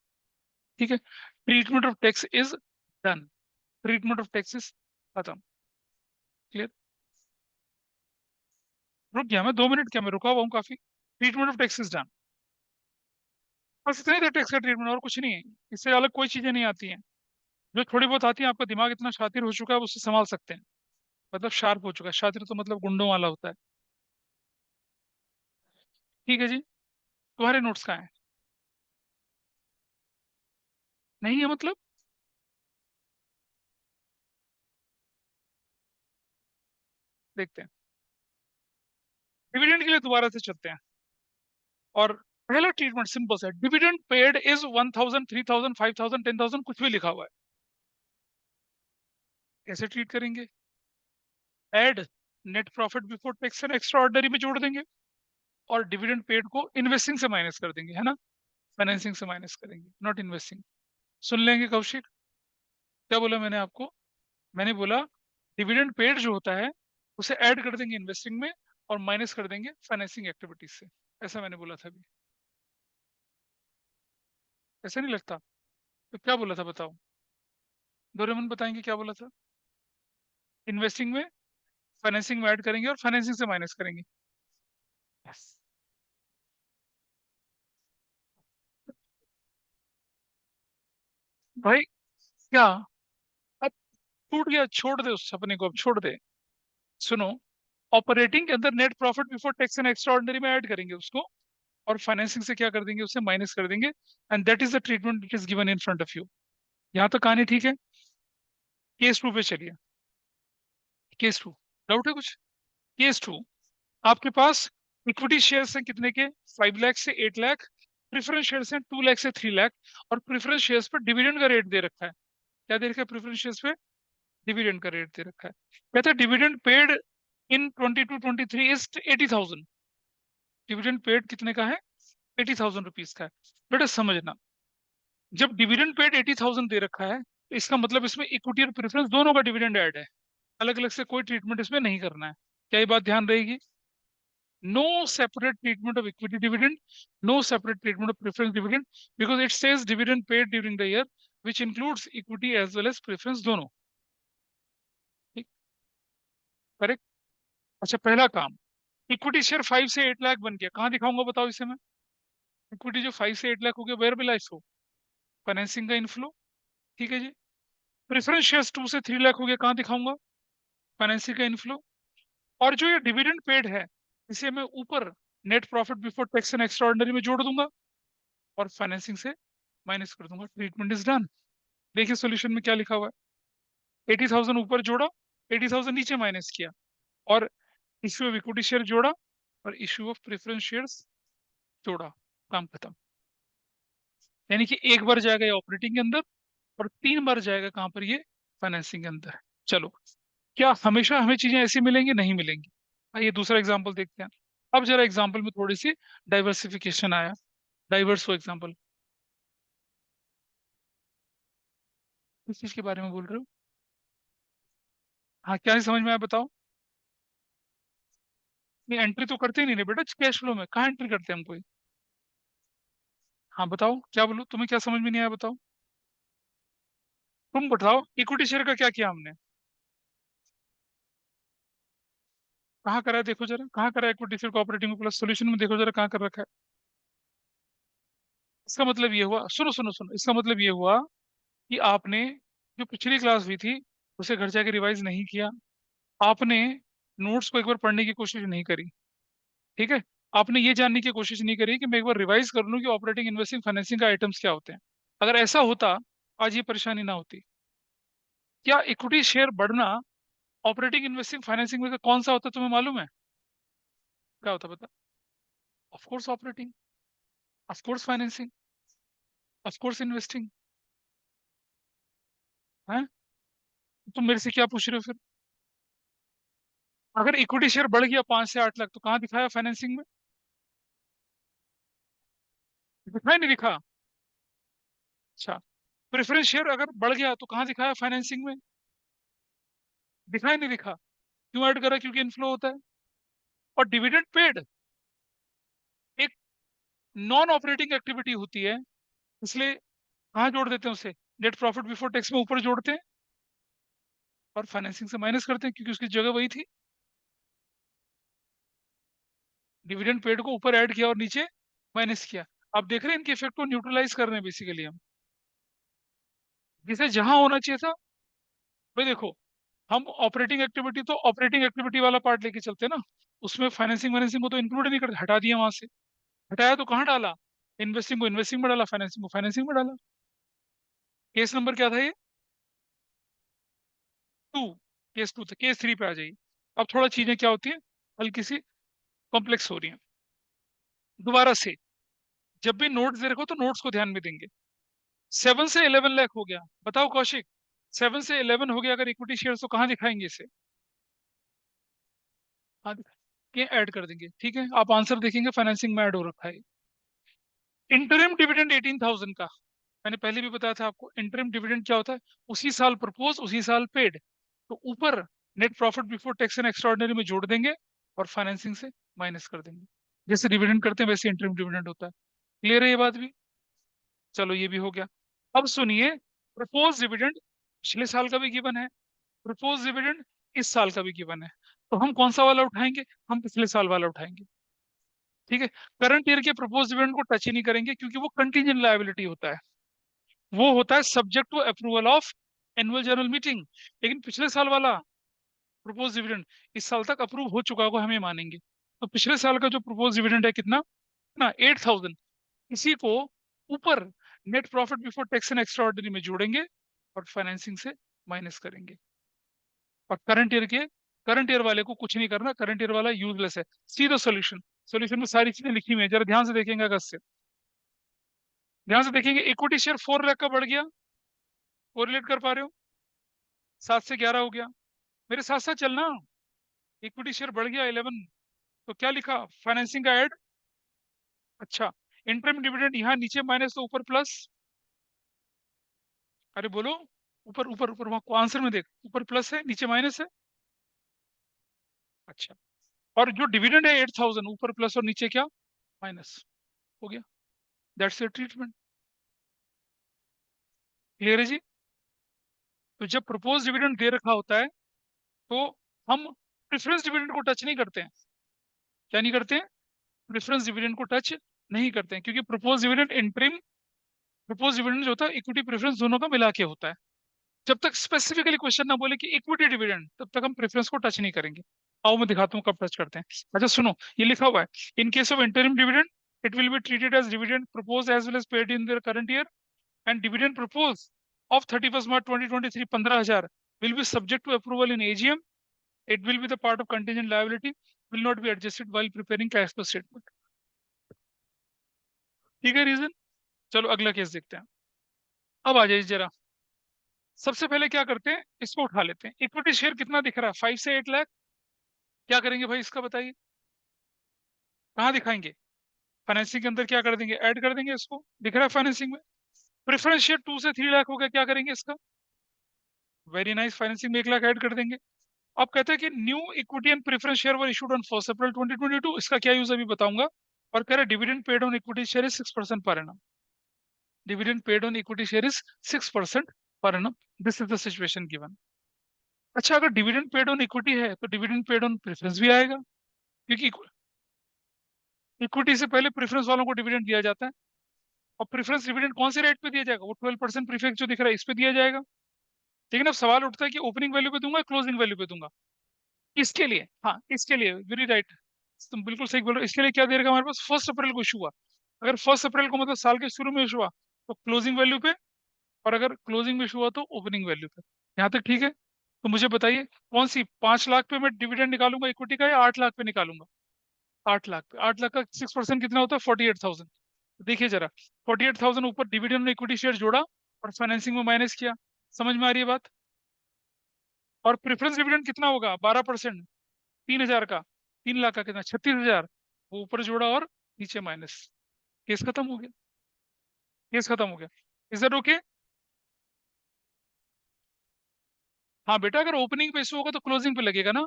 ठीक है, treatment of tax is done. Treatment of tax is खत्म। क्लियर? रुक गया मैं 2 मिनट, क्या मैं रुका हुआ हूँ काफी? Treatment of tax is done. बस इतना ही था टैक्स का ट्रीटमेंट, और कुछ नहीं है। इससे अलग कोई चीजें नहीं आती हैं। जो थोड़ी बहुत आती है, आपका दिमाग इतना शातिर हो चुका है, उससे संभाल सकते हैं। मतलब शार्प हो चुका है, शातिर तो मतलब गुंडों वाला होता है। ठीक है जी, तुम्हारे नोट्स कहाँ है? नहीं है मतलब? देखते हैं। डिविडेंड के लिए दोबारा से चलते हैं। और पहला ट्रीटमेंट सिंपल है, डिविडेंड पेड इज 1,000, 3,000, 5,000, 10,000, कुछ भी लिखा हुआ है। कैसे ट्रीट करेंगे? Add net profit before tax and extraordinary में जोड़ देंगे, और डिविडेंड पेड को इन्वेस्टिंग से माइनस कर देंगे, है ना? फाइनेंसिंग से माइनस करेंगे, नॉट इन्वेस्टिंग। सुन लेंगे कौशिक, क्या बोला मैंने आपको? मैंने बोला डिविडेंड पेड जो होता है उसे ऐड कर देंगे इन्वेस्टिंग में, और माइनस कर देंगे फाइनेंसिंग एक्टिविटीज से। ऐसा मैंने बोला था अभी, ऐसा नहीं लगता? तो क्या बोला था बताओ? डोरेमन बताएंगे क्या बोला था? इन्वेस्टिंग में, फाइनेंसिंग में ऐड करेंगे, और फाइनेंसिंग से माइनस करेंगे। Yes. भाई क्या, अब टूट गया, छोड़ दे उस सपने को, अब छोड़ दे। सुनो, ऑपरेटिंग के अंदर net profit before tax and extraordinary में ऐड करेंगे उसको, और फाइनेंसिंग से क्या कर देंगे? उसे माइनस कर देंगे। And that is the treatment it is given in front of you. यहाँ तक कहानी ठीक है? केस 2 पे चलिए। केस 2, डाउट है कुछ? केस 2, आपके पास इक्विटी शेयर्स हैं कितने के? 5 लाख से 8 लाख। प्रेफरेंस शेयर्स हैं 2 लाख से 3 लाख। और प्रेफरेंस शेयर्स पर डिविडेंड का रेट दे रखा है। क्या दे रखा है प्रेफरेंस शेयर्स पे? डिविडेंड का रेट दे रखा है। कहते हैं dividend paid in 22-23 is 80,000। Dividend paid कितने का है? 80,000 रुपीज का है। बेटा समझना, जब डिविडेंड पेड 80,000 दे रखा है, तो इसका मतलब इसमें इक्विटी और प्रेफरेंस दोनों का डिविडेंड ऐड है। अलग अलग से कोई ट्रीटमेंट इसमें नहीं करना है। क्या ये बात ध्यान रहेगी? No separate treatment of equity dividend, no separate treatment of preference dividend, because it says dividend paid during the year which includes equity as well as preference दोनों। ठीक, करेक्ट? अच्छा, पहला काम, इक्विटी शेयर 5 से 8 लाख बन गया, कहाँ दिखाऊंगा बताओ इसे मैं? इक्विटी जो 5 से 8 लाख हो गया, where will I show? Financing का इनफ्लो। ठीक है जी। प्रेफरेंस शेयर्स 2 से 3 लाख हो गया, कहाँ दिखाऊंगा? फाइनेंसिंग का इनफ्लो। और जो ये डिविडेंड पेड है, इसे मैं ऊपर net profit before tax and extraordinary में जोड़ दूंगा, और फाइनेंसिंग से माइनस कर दूंगा। Treatment is done. देखिए सोल्यूशन में क्या लिखा हुआ है। 80,000 ऊपर जोड़ा, 80,000 नीचे माइनस किया, और इश्यू ऑफ इक्विटी शेयर जोड़ा, और इश्यू ऑफ प्रेफरेंस शेयर्स जोड़ा। काम खत्म। यानी कि एक बार जाएगा ये ऑपरेटिंग के अंदर, और 3 बार जाएगा कहां पर? ये फाइनेंसिंग के अंदर। चलो, क्या हमेशा हमें चीजें ऐसी मिलेंगी? नहीं मिलेंगी। आइए दूसरा एग्जांपल देखते हैं। अब जरा एग्जांपल में थोड़ी सी डाइवर्सिफिकेशन आया। डाइवर्स हो एग्जांपल, किस चीज के बारे में बोल रहे हो? हाँ, क्या नहीं समझ में आया बताओ? नहीं, एंट्री तो करते ही नहीं ना बेटा कैश फ्लो में, कहाँ एंट्री करते हैं हम कोई। हाँ बताओ क्या बोलूं, तुम्हें क्या समझ में नहीं आया बताओ। तुम बताओ इक्विटी शेयर का क्या किया हमने, कहाँ करा है देखो जरा, कहाँ करा है इक्विटी शेयर को ऑपरेटिंग में प्लस, सोल्यूशन में देखो जरा कहाँ कर रखा है। इसका मतलब ये हुआ, सुनो सुनो सुनो, इसका मतलब ये हुआ कि आपने जो पिछली क्लास हुई थी उसे घर जाके रिवाइज नहीं किया, आपने नोट्स को एक बार पढ़ने की कोशिश नहीं करी, ठीक है। आपने ये जानने की कोशिश नहीं करी कि मैं एक बार रिवाइज कर लूं कि ऑपरेटिंग इन्वेस्टिंग फाइनेंसिंग का आइटम्स क्या होते हैं। अगर ऐसा होता आज ये परेशानी ना होती। क्या इक्विटी शेयर बढ़ना ऑपरेटिंग इन्वेस्टिंग फाइनेंसिंग में से कौन सा होता है तुम्हें मालूम है, क्या होता है बता। Of course operating, of course financing, of course investing है। तुम मेरे से क्या पूछ रहे हो फिर। अगर इक्विटी शेयर बढ़ गया 5 से 8 लाख तो कहाँ दिखाया फाइनेंसिंग में, दिखाई नहीं दिखा। अच्छा, प्रेफरेंस शेयर अगर बढ़ गया तो कहाँ दिखाया फाइनेंसिंग में, दिखाई नहीं दिखा। क्यों ऐड करा, क्योंकि इनफ्लो होता है। और डिविडेंड पेड एक नॉन ऑपरेटिंग एक्टिविटी होती है, इसलिए कहाँ जोड़ देते हैं उसे, नेट प्रॉफिट बिफोर टैक्स में ऊपर जोड़ते हैं और फाइनेंसिंग से माइनस करते हैं क्योंकि उसकी जगह वही थी। डिविडेंड पेड को ऊपर ऐड किया और नीचे माइनस किया। आप देख रहे हैं इनके इफेक्ट को न्यूट्रलाइज कर रहे हैं बेसिकली हम, जिसे जहां होना चाहिए था। भाई देखो, हम ऑपरेटिंग एक्टिविटी तो ऑपरेटिंग एक्टिविटी वाला पार्ट लेके चलते हैं ना, उसमें फाइनेंसिंग वाइनेंसिंग को तो इंक्लूड नहीं करते, हटा दिया वहां से। हटाया तो कहाँ डाला, इन्वेस्टिंग को इन्वेस्टिंग में डाला, फाइनेंसिंग को फाइनेंसिंग में डाला। केस नंबर क्या था ये, 2। केस 2 था, केस 3 पे आ जाइए। अब थोड़ा चीजें क्या होती है, हल्की सी कॉम्प्लेक्स हो रही हैं। दोबारा से, जब भी नोट्स दे रखो तो नोट्स को ध्यान में देंगे। 7 से 11 लाख हो गया, बताओ कौशिक, 7 से 11 हो गया अगर इक्विटी शेयर तो कहाँ दिखाएंगे इसे, हाँ के ऐड कर देंगे, ठीक है। आप आंसर देखेंगे फाइनेंसिंग में ऐड हो रखा है। इंटरिम डिविडेंड 18,000 का, मैंने पहले भी बताया था आपको, इंटरिम डिविडेंड क्या होता है, उसी साल प्रपोज उसी साल पेड। तो ऊपर net profit before tax and extraordinary में जोड़ देंगे और फाइनेंसिंग से माइनस कर देंगे। जैसे डिविडेंड करते हैं वैसे इंटरिम डिविडेंड होता है। क्लियर है ये बात भी, चलो ये भी हो गया। अब सुनिए, प्रपोज डिविडेंड पिछले साल का भी गिवन है, प्रपोज डिविडेंड इस साल का भी गिवन है। तो हम कौन सा वाला उठाएंगे, हम पिछले साल वाला उठाएंगे, ठीक है। करंट ईयर के प्रपोज डिविडेंड को टच ही नहीं करेंगे क्योंकि वो कंटीजेंट लायबिलिटी होता है, वो होता है subject to approval of annual general meeting. लेकिन पिछले साल वाला प्रपोज डिविडेंड इस साल तक अप्रूव हो चुका होगा, हमें मानेंगे। तो पिछले साल का जो प्रपोज डिविडेंड है कितना ना, 8,000, इसी को ऊपर net profit before tax and extraordinary में जोड़ेंगे और फाइनेंसिंग से माइनस करेंगे। और करंट ईयर वाले को कुछ नहीं करना, करंट ईयर वाला यूजलेस है। सीधा सोल्यूशन, सोल्यूशन में सारी चीजें लिखी हुई है, जरा ध्यान से देखेंगे अगस्त से, ध्यान से देखेंगे। इक्विटी शेयर 4 लाख का बढ़ गया, कोरिलेट कर पा रहे हो, 7 से 11 हो गया, मेरे साथ साथ चलना। इक्विटी शेयर बढ़ गया 11, तो क्या लिखा, फाइनेंसिंग का ऐड। अच्छा, इंटरम डिविडेंड यहाँ नीचे माइनस तो ऊपर प्लस, अरे बोलो, ऊपर ऊपर ऊपर वहां आंसर में देख, ऊपर प्लस है नीचे माइनस है। अच्छा, और जो डिविडेंड है 8,000, ऊपर प्लस और नीचे क्या, माइनस, हो गया। That's your treatment. क्लियर है जी। तो जब प्रपोज डिविडेंड दे रखा होता है तो हम प्रेफरेंस डिविडेंड को टच नहीं करते हैं। क्या नहीं करते हैं, प्रेफरेंस डिविडेंड को टच नहीं करते हैं, क्योंकि propose dividend interim, propose dividend जो होता है इक्विटी प्रेफरेंस दोनों का मिला के होता है। जब तक स्पेसिफिकली क्वेश्चन ना बोले कि इक्विटी डिविडेंड, तब तक हम प्रेफरेंस को टच नहीं करेंगे। आओ मैं दिखाता हूँ कब टच करते हैं। अच्छा सुनो, ये लिखा हुआ है, in case of interim dividend it will be treated as dividend propose as well as paid in the current year, and dividend propose of 31 March 2023 15,000 will be subject to approval in AGM. It will be the part of contingent liability, will not be adjusted while preparing cash flow statement. ठीक है रीजन। चलो अगला केस देखते हैं। अब आ जाइए जरा, सबसे पहले क्या करते हैं, इसको उठा लेते हैं। इक्विटी शेयर कितना दिख रहा है, 5 से 8 लाख। क्या करेंगे भाई इसका बताइए, कहाँ दिखाएंगे, फाइनेंसिंग के अंदर क्या कर देंगे, ऐड कर देंगे इसको, दिख रहा है फाइनेंसिंग में। प्रेफरेंस शेयर 2 से 3 लाख हो गया, क्या करेंगे इसका, वेरी नाइस, फाइनेंसिंग में 1 लाख ऐड कर देंगे। अब कहते हैं कि new equity and preference share were issued on 1 अप्रैल 2022। इसका क्या यूज अभी बताऊंगा। और कह रहे dividend paid on equity share is 6% per annum. Dividend paid on equity share is 6% per annum. This is the situation given. अच्छा, अगर डिविडेंड पेड ऑन इक्विटी है तो डिविडेंड पेड ऑन प्रेफरेंस भी आएगा, क्योंकि इक्विटी से पहले प्रेफरेंस वालों को डिविडेंड दिया जाता है। और प्रेफरेंस डिविडेंड कौन से रेट पे दिया जाएगा, वो 12% प्रीफिक्स जो दिख रहा है इस पे दिया जाएगा। लेकिन अब सवाल उठता है कि ओपनिंग वैल्यू पे दूंगा, क्लोजिंग वैल्यू पे दूंगा। इसके लिए, हाँ इसके लिए वेरी राइट, तुम बिल्कुल सही बोल रहे हो। इसके लिए क्या दे रखा हमारे पास, 1 अप्रैल को इशू हुआ। अगर 1 अप्रैल को मतलब साल के शुरू में इशू हुआ तो क्लोजिंग वैल्यू पे, और अगर क्लोजिंग में इशू हुआ तो ओपनिंग वैल्यू पे। यहाँ तक ठीक है। तो मुझे बताइए कौन सी, 5 लाख पे मैं डिविडेंड निकालूंगा इक्विटी का, या 8 लाख पे निकालूंगा। 8 लाख पे, 8 लाख का 6% कितना होता है, 48,000। देखिए जरा, 48,000 ऊपर डिविडेंड और इक्विटी शेयर जोड़ा और फाइनेंसिंग में माइनस किया। समझ में आ रही है बात। और प्रेफरेंस डिविडेंड कितना होगा, 12%, 3,000 का, 3 लाख का कितना, 36,000। वो ऊपर जोड़ा और नीचे माइनस। केस खत्म हो गया। केस खत्म हो गया। Is that okay. हाँ बेटा, अगर ओपनिंग पे इशू होगा तो क्लोजिंग पे लगेगा ना।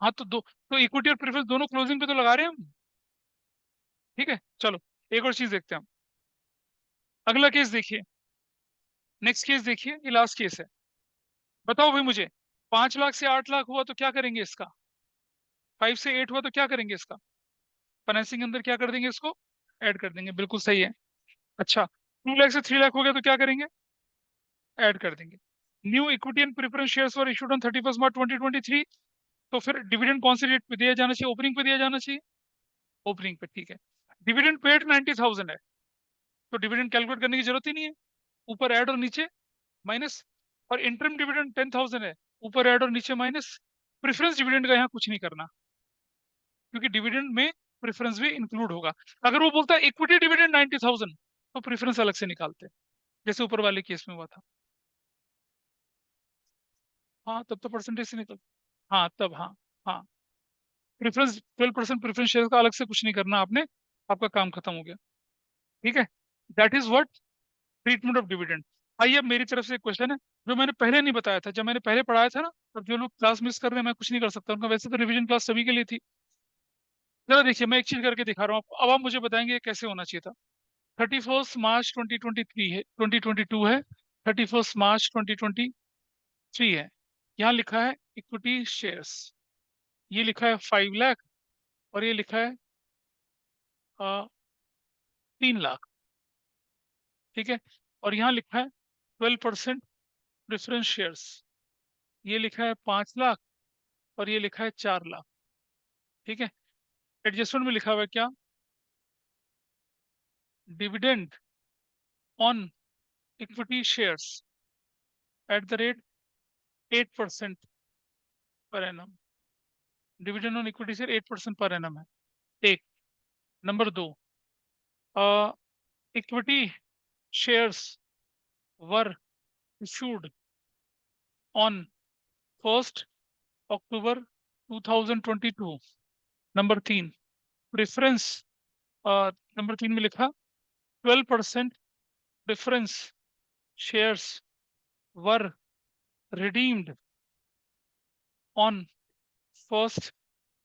हाँ तो इक्विटी और प्रेफरेंस दोनों क्लोजिंग पे तो लगा रहे हैं हम। ठीक है चलो, एक और चीज देखते हैं हम। अगला केस देखिए, नेक्स्ट केस देखिए, ये लास्ट केस है। बताओ भाई मुझे, 5 लाख से 8 लाख हुआ तो क्या करेंगे इसका। 5 से 8 हुआ तो क्या करेंगे इसका। फाइनेंसिंग के अंदर क्या कर देंगे, इसको ऐड कर देंगे, बिल्कुल सही है। अच्छा, 2 लाख से 3 लाख हो गया तो क्या करेंगे, ऐड कर देंगे। New equity and preference shares were issued on 31 मार्च 2023। तो फिर डिविडेंड कौन से रेट पे दिया जाना चाहिए, ओपनिंग पे दिया जाना चाहिए। ओपनिंग पे, ठीक है। डिविडेंड पेड 90,000 है, तो डिविडेंड कैलकुलेट करने की जरूरत ही नहीं है। ऊपर ऐड और नीचे माइनस। और इंटरम डिविडेंड 10,000 है, ऊपर ऐड और नीचे माइनस। प्रेफरेंस डिविडेंड का यहाँ कुछ नहीं करना, क्योंकि डिविडेंड में प्रेफरेंस भी इंक्लूड होगा। अगर वो बोलता है इक्विटी डिविडेंड 90,000, तो प्रेफरेंस अलग से निकालते हैं, जैसे ऊपर वाले केस में हुआ था। हाँ तब तो परसेंटेज से निकल, हाँ तब, हाँ। हाँ, प्रेफरेंस 12% प्रेफरेंस शेयर का अलग से कुछ नहीं करना आपने, आपका काम खत्म हो गया। ठीक है, that is what treatment of dividend. आइए अब मेरी तरफ से एक क्वेश्चन है, जो मैंने पहले नहीं बताया था, जब मैंने पहले पढ़ाया था ना, तब जो लोग क्लास मिस कर रहे हैं मैं कुछ नहीं कर सकता उनका, वैसे तो रिवीजन क्लास सभी के लिए थी। जरा देखिए, मैं एक चीज करके दिखा रहा हूँ आपको, अब आप मुझे बताएंगे ये कैसे होना चाहिए था। 31 मार्च 2023 है, 2022 है, 31 मार्च 2023 है। यहाँ लिखा है इक्विटी शेयर्स, ये लिखा है 5 लाख, और ये लिखा है 3 लाख। ठीक है, और यहाँ लिखा है 12% प्रेफरेंस शेयर्स, ये लिखा है 5 लाख, और ये लिखा है 4 लाख। ठीक है, एडजस्टमेंट में लिखा हुआ है क्या, dividend on equity shares at the rate 8% per annum. Dividend on equity share 8% per annum है, एक। नंबर दो, equity shares were issued on 1 October 2022। Number तीन, प्रेफरेंस, नंबर तीन में लिखा 12% preference shares were redeemed on 1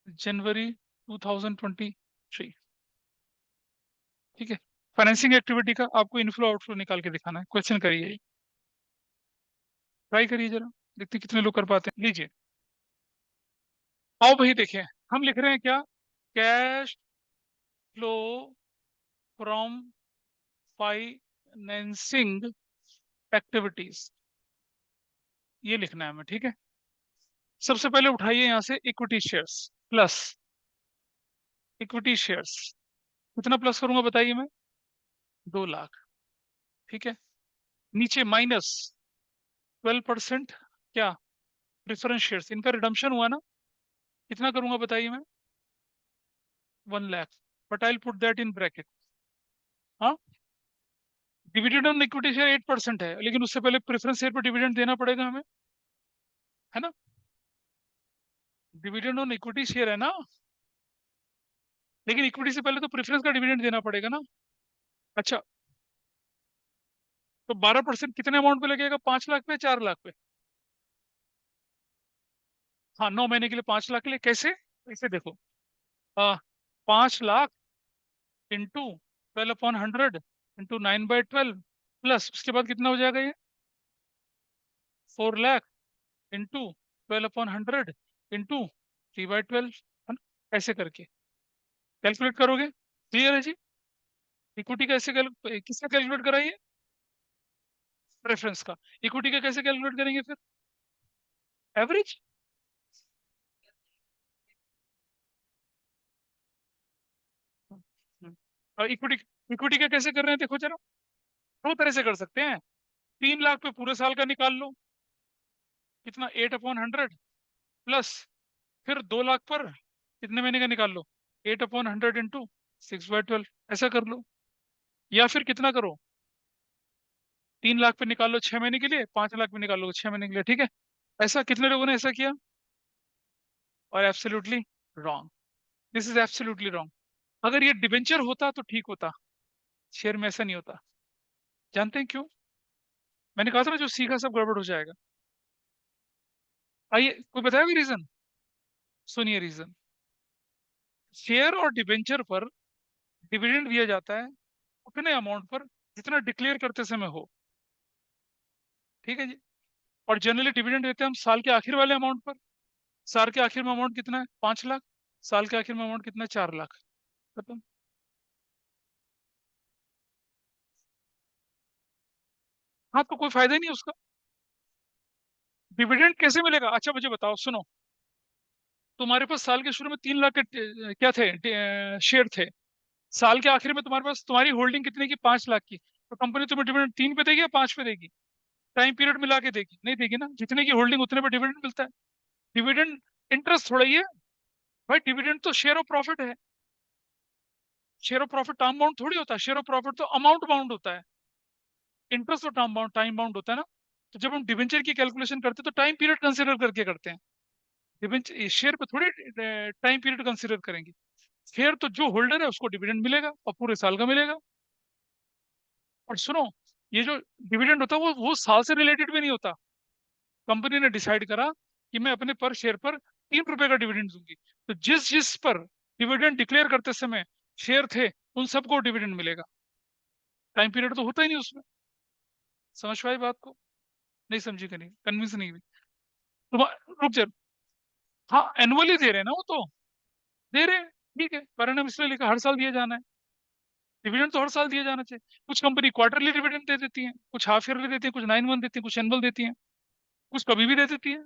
जनवरी 2023। ठीक है, फाइनेंसिंग एक्टिविटी का आपको इनफ्लो आउटफ्लो निकाल के दिखाना है, क्वेश्चन करिए, ट्राई करिए जरा, देखते कितने लोग कर पाते हैं। लीजिए, आओ भाई देखिए, हम लिख रहे हैं क्या, cash flow from financing activities, ये लिखना है हमें। ठीक है, सबसे पहले उठाइए यहाँ से equity shares, plus equity shares, कितना प्लस करूंगा बताइए मैं, 2 लाख। ठीक है, नीचे माइनस 12% क्या, प्रेफरेंस शेयर्स, इनका रिडम्पशन हुआ ना, कितना करूंगा बताइए मैं, 1 lakh. But I put that in bracket. हाँ, डिविडेंड ऑन इक्विटी शेयर 8% है, लेकिन उससे पहले प्रेफरेंस शेयर पर डिविडेंड देना पड़ेगा हमें, है ना। डिविडेंड ऑन इक्विटी शेयर है ना, लेकिन इक्विटी से पहले तो प्रेफरेंस का डिविडेंड देना पड़ेगा ना। अच्छा, तो 12% कितने अमाउंट पे लगेगा, 5 लाख पे, 4 लाख पे। हाँ, 9 महीने के लिए 5 लाख के लिए कैसे, कैसे देखो, 5 लाख इंटू 12/100 इंटू 9/12 प्लस उसके बाद कितना हो जाएगा ये, 4 लाख इंटू 12/100 इंटू 3/12, है ना, ऐसे करके कैलकुलेट करोगे। क्लियर है जी। इक्विटी कैसे किसका कैलकुलेट कराइए, प्रेफरेंस का। इक्विटी का कैसे कैलकुलेट करेंगे फिर, एवरेज। और इक्विटी, इक्विटी का कैसे कर रहे हैं देखो जरा, दो तरह से कर सकते हैं। 3 लाख पे पूरे साल का निकाल लो, कितना 8/100 प्लस, फिर 2 लाख पर कितने महीने का निकाल लो, 8/100 इंटू 6/12, ऐसा कर लो। या फिर कितना करो, 3 लाख पे निकाल लो 6 महीने के लिए, 5 लाख पे निकाल लो 6 महीने के लिए, ठीक है। ऐसा कितने लोगों ने ऐसा किया, और absolutely wrong, this is absolutely wrong. अगर ये डिबेंचर होता तो ठीक होता, शेयर में ऐसा नहीं होता। जानते हैं क्यों, मैंने कहा था ना जो सीखा सब गड़बड़ हो जाएगा। आइए कोई बताएगा रीजन, सुनिए रीजन। शेयर और डिबेंचर पर डिविडेंड दिया जाता है उतने अमाउंट पर जितना डिक्लेयर करते समय हो, ठीक है जी। और जनरली डिविडेंड देते हैं हम साल के आखिर वाले अमाउंट पर। साल के आखिर में अमाउंट कितना है, 5 लाख। साल के आखिर में अमाउंट कितना है, 4 लाख। खत्म। हाँ, तो कोई फायदा ही नहीं उसका। डिविडेंड कैसे मिलेगा, अच्छा मुझे बताओ, सुनो। तुम्हारे पास साल के शुरू में 3 लाख के क्या थे, शेयर थे। साल के आखिर में तुम्हारे पास तुम्हारी होल्डिंग कितने की, 5 लाख की, तो कंपनी तुम्हें डिविडेंड 3 पे देगी या 5 पे देगी, टाइम पीरियड मिला के देगी, नहीं देगी ना, जितने की होल्डिंग उतने पे डिविडेंड मिलता है। डिविडेंड इंटरेस्ट थोड़ा ही है भाई, डिविडेंड तो शेयर ऑफ प्रॉफिट है। Share of profit time bound थोड़ी होता है, शेयर ऑफ प्रॉफिट तो अमाउंट बाउंड होता है। इंटरेस्ट तो टाइम बाउंड होता है ना। तो जब हम डिवेंचर की कैलकुलेशन करते हैं तो टाइम पीरियड कंसिडर करके करते हैं। डिवेंचर शेयर पे थोड़ी टाइम पीरियड कंसिडर करेंगे। शेयर तो जो होल्डर है उसको डिविडेंड मिलेगा और पूरे साल का मिलेगा। और सुनो, ये जो डिविडेंड होता है वो साल से रिलेटेड भी नहीं होता। कंपनी ने डिसाइड करा कि मैं अपने पर शेयर पर 3 रुपए का डिविडेंड दूंगी, तो जिस जिस पर डिविडेंड डिक्लेयर करते समय शेयर थे उन सबको डिविडेंड मिलेगा। टाइम पीरियड तो होता ही नहीं उसमें। समझ पाई बात को, नहीं समझी, कहीं कन्विंस नहीं हुई तुम। रुक जा, हाँ एनुअली दे रहे हैं ना वो तो, दे रहे हैं, ठीक है, पर एनम इसलिए लिखा हर साल दिया जाना है। डिविडेंड तो हर साल दिया जाना चाहिए। कुछ कंपनी क्वार्टरली डिविडेंड दे देती है, कुछ हाफ ईयरली देती है, कुछ 9 मंथ देती है, कुछ एनुअल देती है, कुछ कभी भी दे देती है।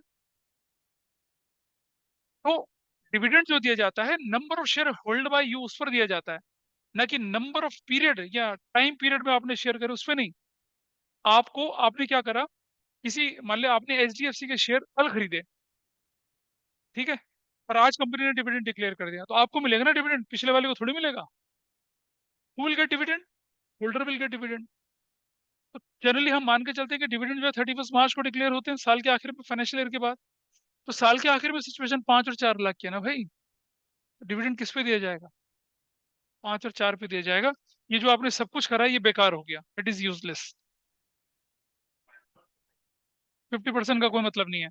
तो डिविडेंड जो दिया जाता है number of share hold by you उस पर दिया जाता है, ना कि नंबर ऑफ पीरियड या टाइम पीरियड में आपने शेयर करे उस पर नहीं। आपको, आपने क्या करा, किसी मान लिया आपने एचडीएफसी के शेयर कल खरीदे, ठीक है, पर आज कंपनी ने डिविडेंड डिक्लेयर कर दिया, तो आपको मिलेगा ना डिविडेंड, पिछले वाले को थोड़ी मिलेगा। Who will get dividend, holder will get dividend. तो जनरली हम मान के चलते हैं कि डिविडेंड जो है 31 मार्च को डिक्लेयर होते हैं साल के आखिर में, फाइनेंशियल ईयर के बाद। तो साल के आखिर में सिचुएशन 5 और 4 लाख की है ना भाई, तो डिविडेंड किस पे दिया जाएगा, 5 और 4 पे दिया जाएगा। ये जो आपने सब कुछ करा है ये बेकार हो गया, इट इज यूजलेस। 50% का कोई मतलब नहीं है।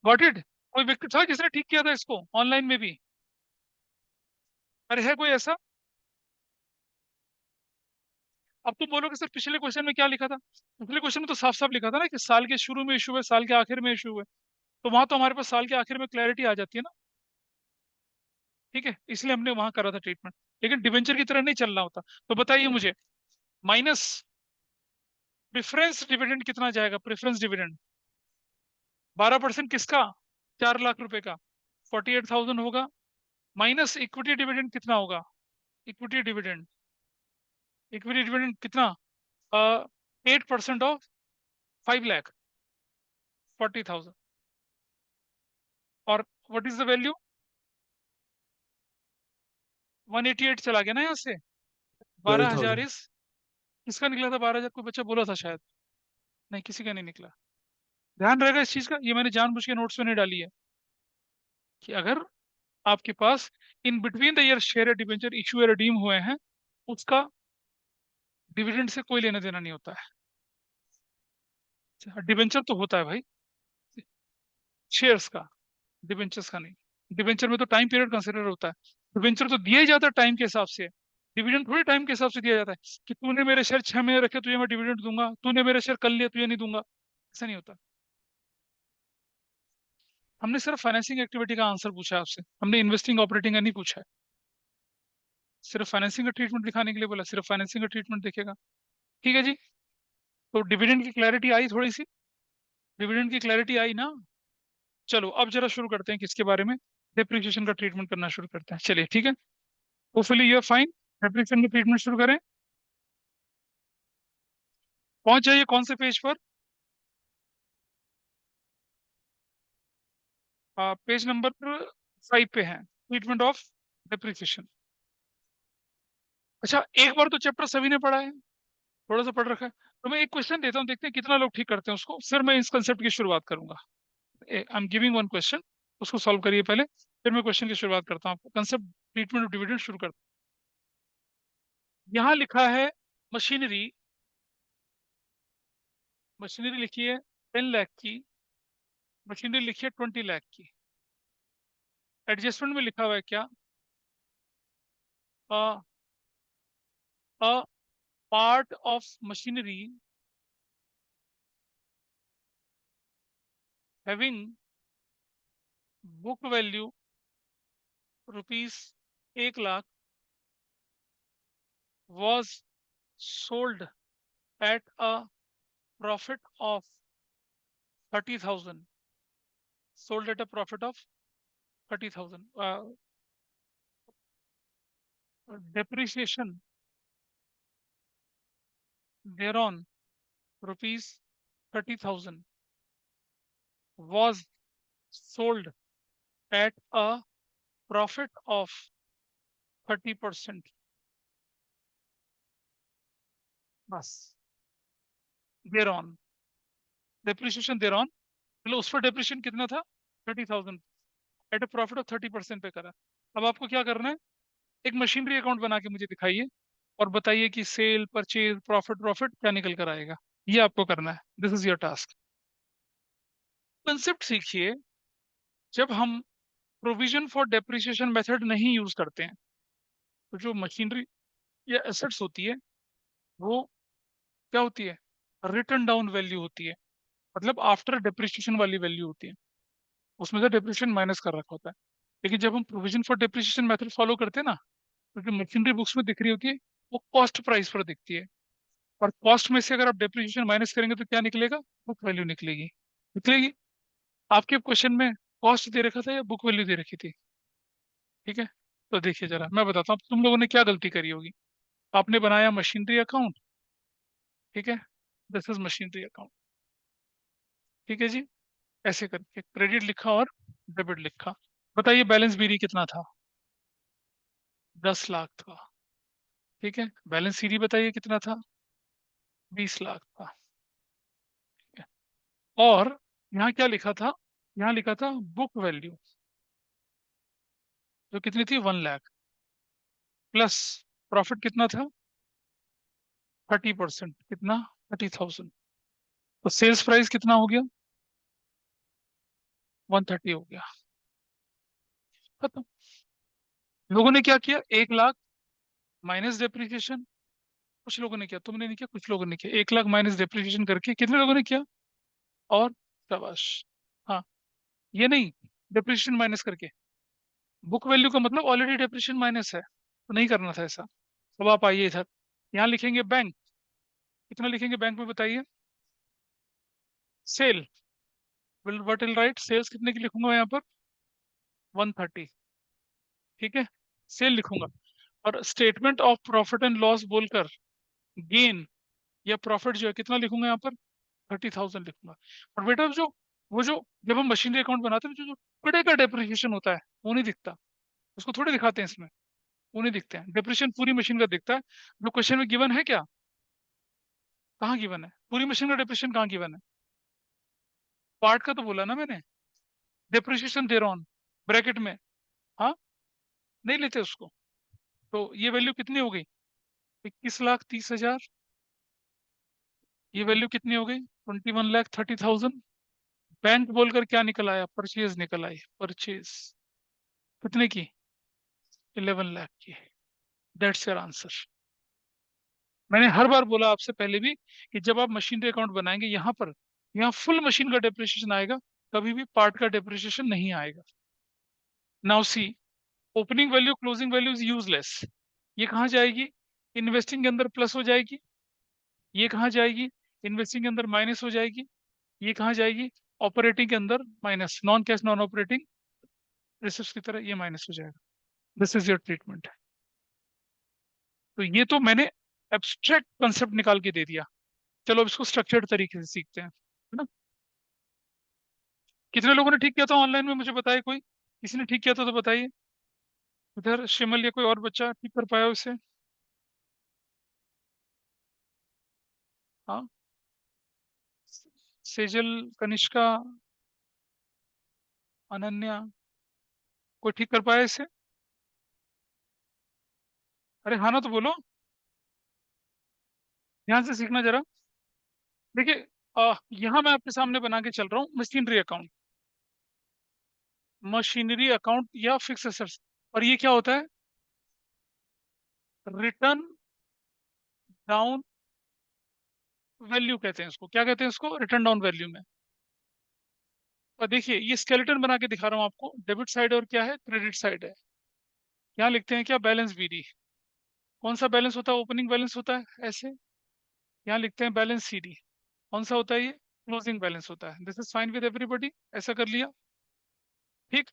Got it. कोई व्यक्ति था जिसने ठीक किया था इसको ऑनलाइन में भी, अरे है कोई ऐसा। अब तुम बोलोगे सर पिछले क्वेश्चन में क्या लिखा था, पिछले क्वेश्चन में तो साफ साफ लिखा था ना कि साल के शुरू में इशू है, साल के आखिर में इशू है। तो वहां तो हमारे पास साल के आखिर में क्लैरिटी आ जाती है ना, ठीक है, इसलिए हमने वहां करा था ट्रीटमेंट। लेकिन डिवेंचर की तरह नहीं चलना होता। तो बताइए मुझे, माइनस प्रेफरेंस डिविडेंड कितना जाएगा, प्रेफरेंस डिविडेंड 12% किसका, 4 लाख रुपए का, 48,000 होगा। माइनस इक्विटी डिविडेंड कितना होगा, इक्विटी डिविडेंड, इक्विटी डिविडेंड कितना, 8% ऑफ 5 लाख, 40,000। और व्हाट इज द वैल्यू, 188 चला गया ना यहाँ से। 12,000 12,000। इस, किसका निकला था 12,000, कोई बच्चा बोला था शायद, नहीं किसी का नहीं निकला। ध्यान रहेगा इस चीज का, ये मैंने जानबूझ के नोट्स में नहीं डाली है, कि अगर आपके पास in between the year share debenture issue या रिडीम हुए हैं, उसका डिविडेंड से कोई लेना देना नहीं होता है। डिबेंचर तो होता है भाई शेयर्स का, डिबेंचर्स का नहीं। डिबेंचर में तो टाइम पीरियड कंसिडर होता है, डिबेंचर तो दिया ही जाता है टाइम के हिसाब से। डिविडेंड थोड़ी टाइम के हिसाब से दिया जाता है कि तूने मेरे शेयर 6 महीने रखे तुझे मैं डिविडेंड दूंगा, तूने मेरे शेयर कल लिए तुझे नहीं दूंगा, ऐसा नहीं होता। हमने सिर्फ फाइनेंसिंग एक्टिविटी का आंसर पूछा है आपसे, हमने इन्वेस्टिंग ऑपरेटिंग का नहीं पूछा है। सिर्फ फाइनेंसिंग का ट्रीटमेंट दिखाने के लिए बोला, सिर्फ फाइनेंसिंग का ट्रीटमेंट दिखेगा। ठीक है जी। तो डिविडेंड की क्लैरिटी आई थोड़ी सी, डिविडेंड की क्लैरिटी आई ना। चलो अब जरा शुरू करते हैं किसके बारे में, डेप्रिसिएशन का ट्रीटमेंट करना शुरू करते हैं, चलिए ठीक है। Hopefully you are fine. Depreciation का ट्रीटमेंट शुरू करें। पहुंच जाइए कौन से पेज पर, पेज नंबर 5 पे है, ट्रीटमेंट ऑफ डेप्रिसिएशन। अच्छा एक बार तो चैप्टर सभी ने पढ़ा है, थोड़ा सा पढ़ रखा है, तो मैं एक क्वेश्चन देता हूँ, देखते हैं कितना लोग ठीक करते हैं उसको, फिर मैं इस कंसेप्ट की शुरुआत करूंगा। I am giving one question, उसको सॉल्व करिए पहले, फिर मैं क्वेश्चन की शुरुआत करता हूँ, आपको कंसेप्ट ट्रीटमेंट ऑफ डिविडेंड शुरू करता हूँ। यहाँ लिखा है मशीनरी, मशीनरी लिखी है 10 लाख की, मशीनरी लिखी है 20 लाख की। एडजस्टमेंट में लिखा हुआ है क्या, a part of machinery having book value ₹1 lakh was sold at a profit of 30,000, sold at a profit of 30,000. Depreciation thereon rupees 30,000 was sold at a profit of 30%. बस thereon, depreciation thereon, मतलब उस पर depreciation कितना था 30,000, एट अ प्रॉफिट ऑफ 30% पे करा। अब आपको क्या करना है, एक मशीनरी अकाउंट बना के मुझे दिखाइए और बताइए कि सेल परचेज प्रॉफिट प्रॉफिट क्या निकल कर आएगा, ये आपको करना है, this is your task. Concept सीखिए, जब हम प्रोविजन फॉर डेप्रिसिएशन मेथड नहीं यूज करते हैं तो जो मशीनरी या एसेट्स होती है वो क्या होती है, रिटर्न डाउन वैल्यू होती है, मतलब आफ्टर डेप्रिसिएशन वाली वैल्यू होती है, उसमें से डेप्रिसिएशन माइनस कर रखा होता है। लेकिन जब हम provision for depreciation method follow करते हैं ना, तो जो मशीनरी बुक्स में दिख रही होती है वो कॉस्ट प्राइस पर दिखती है, और कॉस्ट में से अगर आप डेप्रिसिएशन माइनस करेंगे तो क्या निकलेगा, बुक वैल्यू निकलेगी, निकलेगी। आपके क्वेश्चन में कॉस्ट दे रखा था या बुक वैल्यू दे रखी थी, ठीक है। तो देखिए जरा मैं बताता हूँ तुम लोगों ने क्या गलती करी होगी। आपने बनाया मशीनरी अकाउंट, ठीक है, दिस इज मशीनरी अकाउंट, ठीक है जी। ऐसे करके क्रेडिट लिखा और डेबिट लिखा। बताइए बैलेंस बीडी कितना था, 10 लाख था, ठीक है। बैलेंस सीडी बताइए कितना था, 20 लाख था, ठीक है? और यहाँ क्या लिखा था, यहाँ लिखा था बुक वैल्यू जो कितनी थी 1 लाख, प्लस प्रॉफिट कितना था 30%, कितना 30,000, तो सेल्स प्राइस कितना हो गया 130 हो गया, खत्म। लोगों ने क्या किया, 1 लाख माइनस डेप्रिसिएशन, कुछ लोगों ने किया, तुमने नहीं किया, कुछ लोगों ने किया, 1 लाख माइनस डेप्रिसिएशन करके कितने लोगों ने किया, और शाबाश। हाँ, ये नहीं, डेप्रिसिएशन माइनस करके, बुक वैल्यू का मतलब ऑलरेडी डेप्रिसिएशन माइनस है, तो नहीं करना था ऐसा। अब आप आइए इधर, यहाँ लिखेंगे बैंक, कितना लिखेंगे बैंक में बताइए, sale, will what will write, sales कितने की लिखूंगा यहाँ पर 130, ठीक है, सेल लिखूंगा। और statement of profit and loss बोलकर गेन या प्रॉफिट जो है कितना लिखूंगा यहाँ पर 30,000 लिखूंगा। और बेटा जो वो जो जब हम मशीनरी अकाउंट बनाते हैं जो जो बड़े का डेप्रिसिएशन होता है वो नहीं दिखता, उसको थोड़ी दिखाते हैं इसमें, वो नहीं दिखते हैं, डेप्रिसिएशन पूरी मशीन का दिखता है। जो क्वेश्चन में गिवन है क्या, कहाँ गिवन है, पूरी मशीन का डेप्रिसिएशन कहाँ गिवन है, पार्ट का तो बोला ना मैंने, डेप्रिसिएशन देर ऑन ब्रैकेट में, हाँ, नहीं लेते उसको। तो ये वैल्यू कितनी हो गई, 21,30,000, ये वैल्यू कितनी हो गई 21,30,000, बैंक बोलकर क्या निकल आया? परचेज निकल आई, परचेज। कितने की? 11 लाख की। That's your answer. मैंने हर बार बोला आपसे पहले भी कि जब आप मशीनरी अकाउंट बनाएंगे यहाँ पर, यहाँ फुल मशीन का डेप्रिसिएशन आएगा, कभी भी पार्ट का डेप्रिसिएशन नहीं आएगा। Now see, opening value closing value is useless. ये कहाँ जाएगी? इन्वेस्टिंग के अंदर प्लस हो जाएगी। ये कहाँ जाएगी? इन्वेस्टिंग के अंदर माइनस हो जाएगी। ये कहाँ जाएगी? ऑपरेटिंग के अंदर minus, non cash non operating receipt की तरह ये माइनस हो जाएगा। This is your treatment. तो ये तो मैंने एब्स्ट्रैक्ट कंसेप्ट निकाल के दे दिया। चलो अब इसको स्ट्रक्चर्ड तरीके से सीखते हैं, है ना? कितने लोगों ने ठीक किया था ऑनलाइन में, मुझे बताइए कोई। किसी ने ठीक किया था तो बताइए। इधर शिमल या कोई और बच्चा ठीक कर पाया उसे? हाँ, सेजल, कनिष्का, अनन्या, कोई ठीक कर पाया इसे? अरे हाँ ना तो बोलो, ध्यान से सीखना जरा। देखिए, यहाँ मैं आपके सामने बना के चल रहा हूँ मशीनरी अकाउंट, मशीनरी अकाउंट या फिक्स एसेट्स। और ये क्या होता है? रिटर्न डाउन वैल्यू कहते हैं इसको। क्या कहते हैं इसको? रिटर्न डाउन वैल्यू में। और देखिए ये स्केलेटन बना के दिखा रहा हूँ आपको। डेबिट साइड और क्या है? क्रेडिट साइड है। यहाँ लिखते हैं क्या? Balance BD. कौन सा बैलेंस होता है? ओपनिंग बैलेंस होता है ऐसे। यहाँ लिखते हैं बैलेंस सीडी। कौन सा होता है ये? क्लोजिंग बैलेंस होता है। This is fine with everybody. ऐसा कर लिया, ठीक।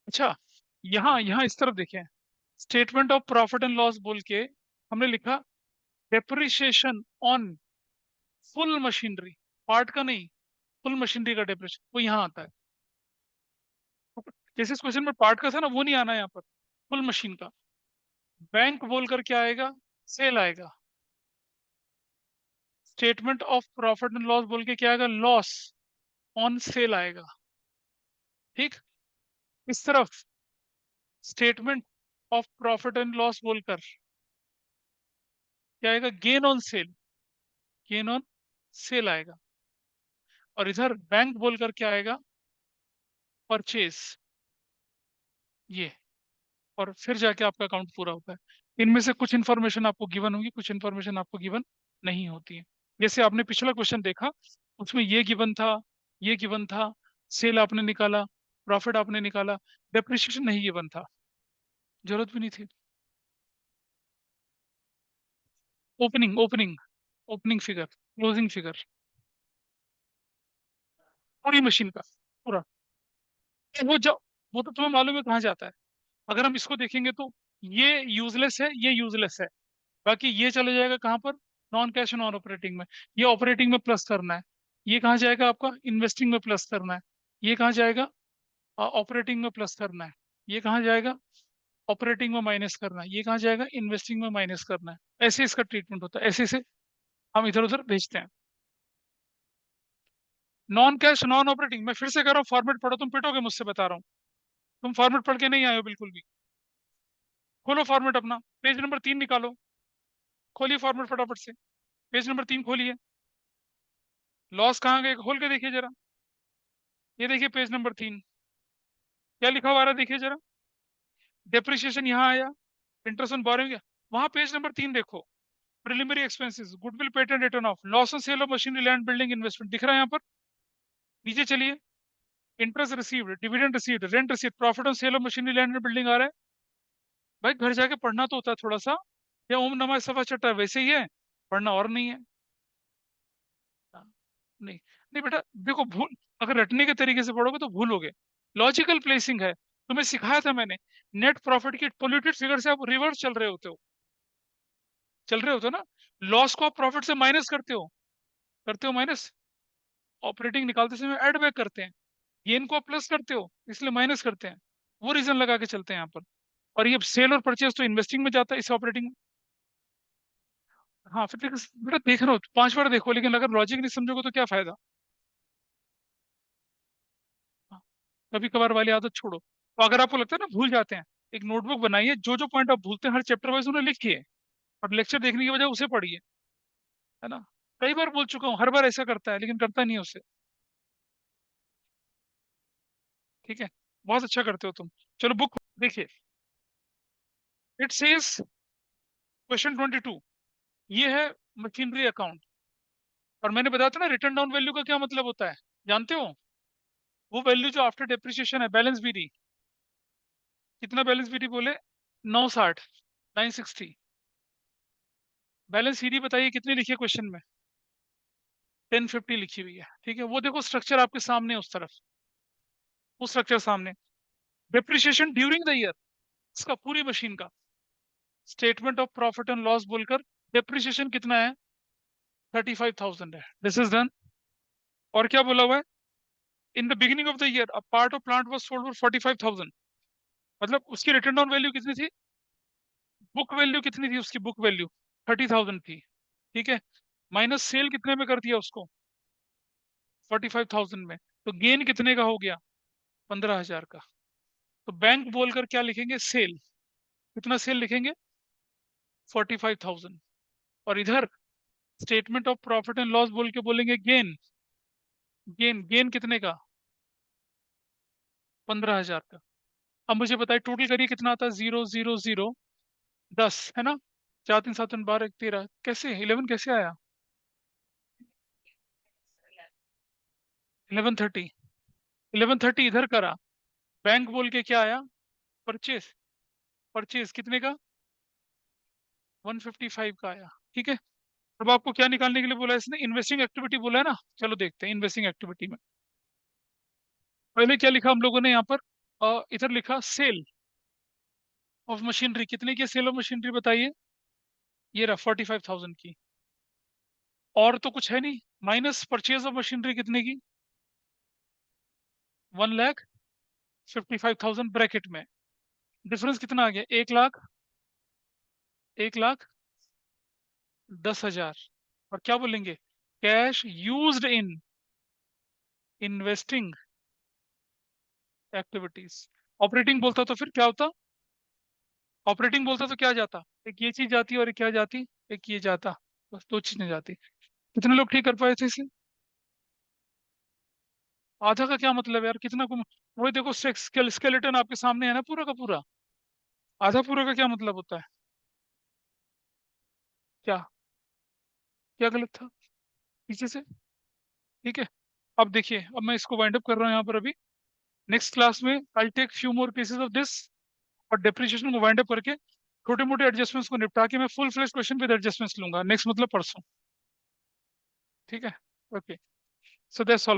अच्छा, यहाँ यहाँ इस तरफ देखें, statement of profit and loss बोल के हमने लिखा depreciation on full machinery, part का नहीं, फुल मशीनरी का डेप्रिसिएशन वो यहाँ आता है। जैसे इस क्वेश्चन में पार्ट का था ना, वो नहीं आना है यहाँ पर, फुल मशीन का। बैंक बोलकर क्या आएगा? सेल आएगा। Statement of profit and loss बोल के क्या आएगा? लॉस ऑन सेल आएगा, ठीक। इस तरफ statement of profit and loss बोलकर क्या आएगा? Gain on sale, gain on sale आएगा। और इधर बैंक बोलकर क्या आएगा? परचेज, ये। और फिर जाके आपका अकाउंट पूरा होता है। इनमें से कुछ इन्फॉर्मेशन आपको गिवन होगी, कुछ इन्फॉर्मेशन आपको गिवन नहीं होती है। जैसे आपने पिछला क्वेश्चन देखा, उसमें ये गिवन था, ये गिवन था, सेल आपने निकाला, प्रॉफिट आपने निकाला, डेप्रिसिएशन नहीं गिवन था, जरूरत भी नहीं थी। Opening opening opening figure, closing figure, पूरी मशीन का पूरा। वो जो, वो तो तुम्हें मालूम है कहाँ जाता है। अगर हम इसको देखेंगे तो ये यूजलेस है, ये यूजलेस है। बाकी ये चले जाएगा कहाँ पर? नॉन कैश नॉन ऑपरेटिंग में। ये ऑपरेटिंग में प्लस करना है। ये कहाँ जाएगा आपका? इन्वेस्टिंग में प्लस करना है। ये कहाँ जाएगा? ऑपरेटिंग में प्लस करना है। ये कहाँ जाएगा? ऑपरेटिंग में माइनस करना है। ये कहाँ जाएगा? इन्वेस्टिंग में माइनस करना है। ऐसे इसका ट्रीटमेंट होता है, ऐसे से हम इधर उधर भेजते हैं। नॉन कैश नॉन ऑपरेटिंग, मैं फिर से कह रहा हूँ, फॉर्मेट पढ़ो, तुम पिटोगे मुझसे, बता रहा हूँ। तुम फॉर्मेट पढ़ के नहीं आए हो बिल्कुल भी। खोलो फॉर्मेट अपना, पेज नंबर 3 निकालो, खोलिए फॉर्मेट फटाफट से। पेज नंबर 3 खोलिए। लॉस कहाँ गए खोल के देखिए जरा। ये देखिए पेज नंबर 3, क्या लिखा हुआ आ रहा है देखिए जरा। डेप्रिसिएशन यहाँ आया, इंटरेस्ट ऑन बोरोइंग, वहां पेज नंबर 3 देखो। Preliminary expenses, goodwill patent written off, loss on sale of machinery land building investment, दिख रहा है यहाँ पर। नीचे चलिए, interest received, dividend received, rent received, profit on sale of machinery land building आ रहा है। भाई घर जाके पढ़ना तो होता है थोड़ा सा, या ओम नमः सफा चट्टा वैसे ही है, पढ़ना और नहीं है। हाँ, नहीं नहीं बेटा, देखो भूल, अगर रटने के तरीके से पढ़ोगे तो भूलोगे। लॉजिकल प्लेसिंग है, तुम्हें सिखाया था मैंने। नेट प्रॉफिट की पोल्यूटेड फिगर से आप रिवर्स चल रहे होते हो, चल रहे होते हो ना। लॉस को आप प्रॉफिट से माइनस करते हो माइनस, ऑपरेटिंग निकालते समय ऐड बैक करते हैं। गेन को आप प्लस करते हो, इसलिए माइनस करते हैं। वो रीजन लगा के चलते हैं यहाँ पर। और ये सेल और परचेज तो इन्वेस्टिंग में जाता है, इस ऑपरेटिंग में। हाँ फिर बेटा देख रहा हो, 5 बार देखो, लेकिन अगर लॉजिक नहीं समझोगे तो क्या फायदा। हाँ, कभी कभार वाली आदत छोड़ो। तो अगर आपको लगता है ना भूल जाते हैं, एक नोटबुक बनाइए, जो जो पॉइंट आप भूलते हैं हर चैप्टर वाइज उन्हें लिखिए, और लेक्चर देखने की बजाय उसे पढ़िए, है ना। कई बार बोल चुका हूँ, हर बार ऐसा करता है लेकिन करता नहीं है उसे। ठीक है, बहुत अच्छा करते हो तुम। चलो बुक देखिए, इट सेज क्वेश्चन 22, ये है मशीनरी अकाउंट। और मैंने बताया था ना रिटर्न डाउन वैल्यू का क्या मतलब होता है, जानते हो? वो वैल्यू जो आफ्टर डेप्रिसिएशन है, बैलेंस बीडी। कितना बैलेंस बीडी बोले? 960, 960। बैलेंस सीडी बताइए कितनी लिखी है क्वेश्चन में? 1050 लिखी हुई है। ठीक है, वो देखो स्ट्रक्चर आपके सामने है, उस तरफ, वो स्ट्रक्चर सामने। डेप्रिसिएशन ड्यूरिंग द ईयर, इसका पूरी मशीन का statement of profit and loss बोलकर डेप्रिसिएशन कितना है? 35,000 है। This is done. और क्या बोला हुआ है? In the beginning of the year a part of plant was sold for 45,000। मतलब उसकी रिटर्न डाउन वैल्यू कितनी थी? बुक वैल्यू कितनी थी उसकी? बुक वैल्यू 30,000 थी। ठीक है, माइनस सेल कितने में कर दिया उसको? 45,000 में। तो गेन कितने का हो गया? 15,000 का। तो बैंक बोलकर क्या लिखेंगे? सेल। कितना सेल लिखेंगे? 45,000। और इधर statement of profit and loss बोल के बोलेंगे गेन। गेन गेन कितने का? 15,000 का। अब मुझे बताइए टोटल करिए कितना आता है? 0 0 0 10 है ना? 4 3 7 12 1 13, कैसे 11 कैसे आया? 1130। 1130 इधर करा, बैंक बोल के क्या आया? परचेस। परचेस कितने का? 155 का आया। ठीक है, अब आपको क्या निकालने के लिए बोला है इसने? इन्वेस्टिंग एक्टिविटी बोला है ना। चलो देखते हैं इन्वेस्टिंग एक्टिविटी में पहले क्या लिखा हम लोगों ने यहाँ पर। इधर लिखा सेल ऑफ मशीनरी। कितने की सेल ऑफ मशीनरी बताइए? ये रहा 45,000 की। और तो कुछ है नहीं। माइनस परचेज ऑफ मशीनरी कितने की? 1,55,000 ब्रैकेट में। डिफरेंस कितना आ गया? 1,00,000, 1,10,000। और क्या बोलेंगे? Cash used in investing activities. Operating बोलता तो फिर क्या होता? ऑपरेटिंग बोलता तो क्या जाता? एक ये चीज जाती और एक क्या जाती? एक ये जाता। बस दो चीजें जाती। कितने लोग ठीक कर पाए थे इसे? आधा का क्या मतलब है यार? कितना को? वही देखो स्केलेटन आपके सामने है ना, पूरा का पूरा। आधा पूरा का क्या मतलब होता है? क्या? क्या गलत था पीछे से? ठीक है, अब देखिए, अब मैं इसको वाइंड अप कर रहा हूँ यहाँ पर अभी। नेक्स्ट क्लास में I take few more cases of this, और डेप्रिसिएशन को वाइंड अप करके छोटे मोटे एडजस्टमेंट्स को निपटा के मैं full flesh question with adjustments लूंगा नेक्स्ट, मतलब परसों। ठीक है, ओके। So that's all.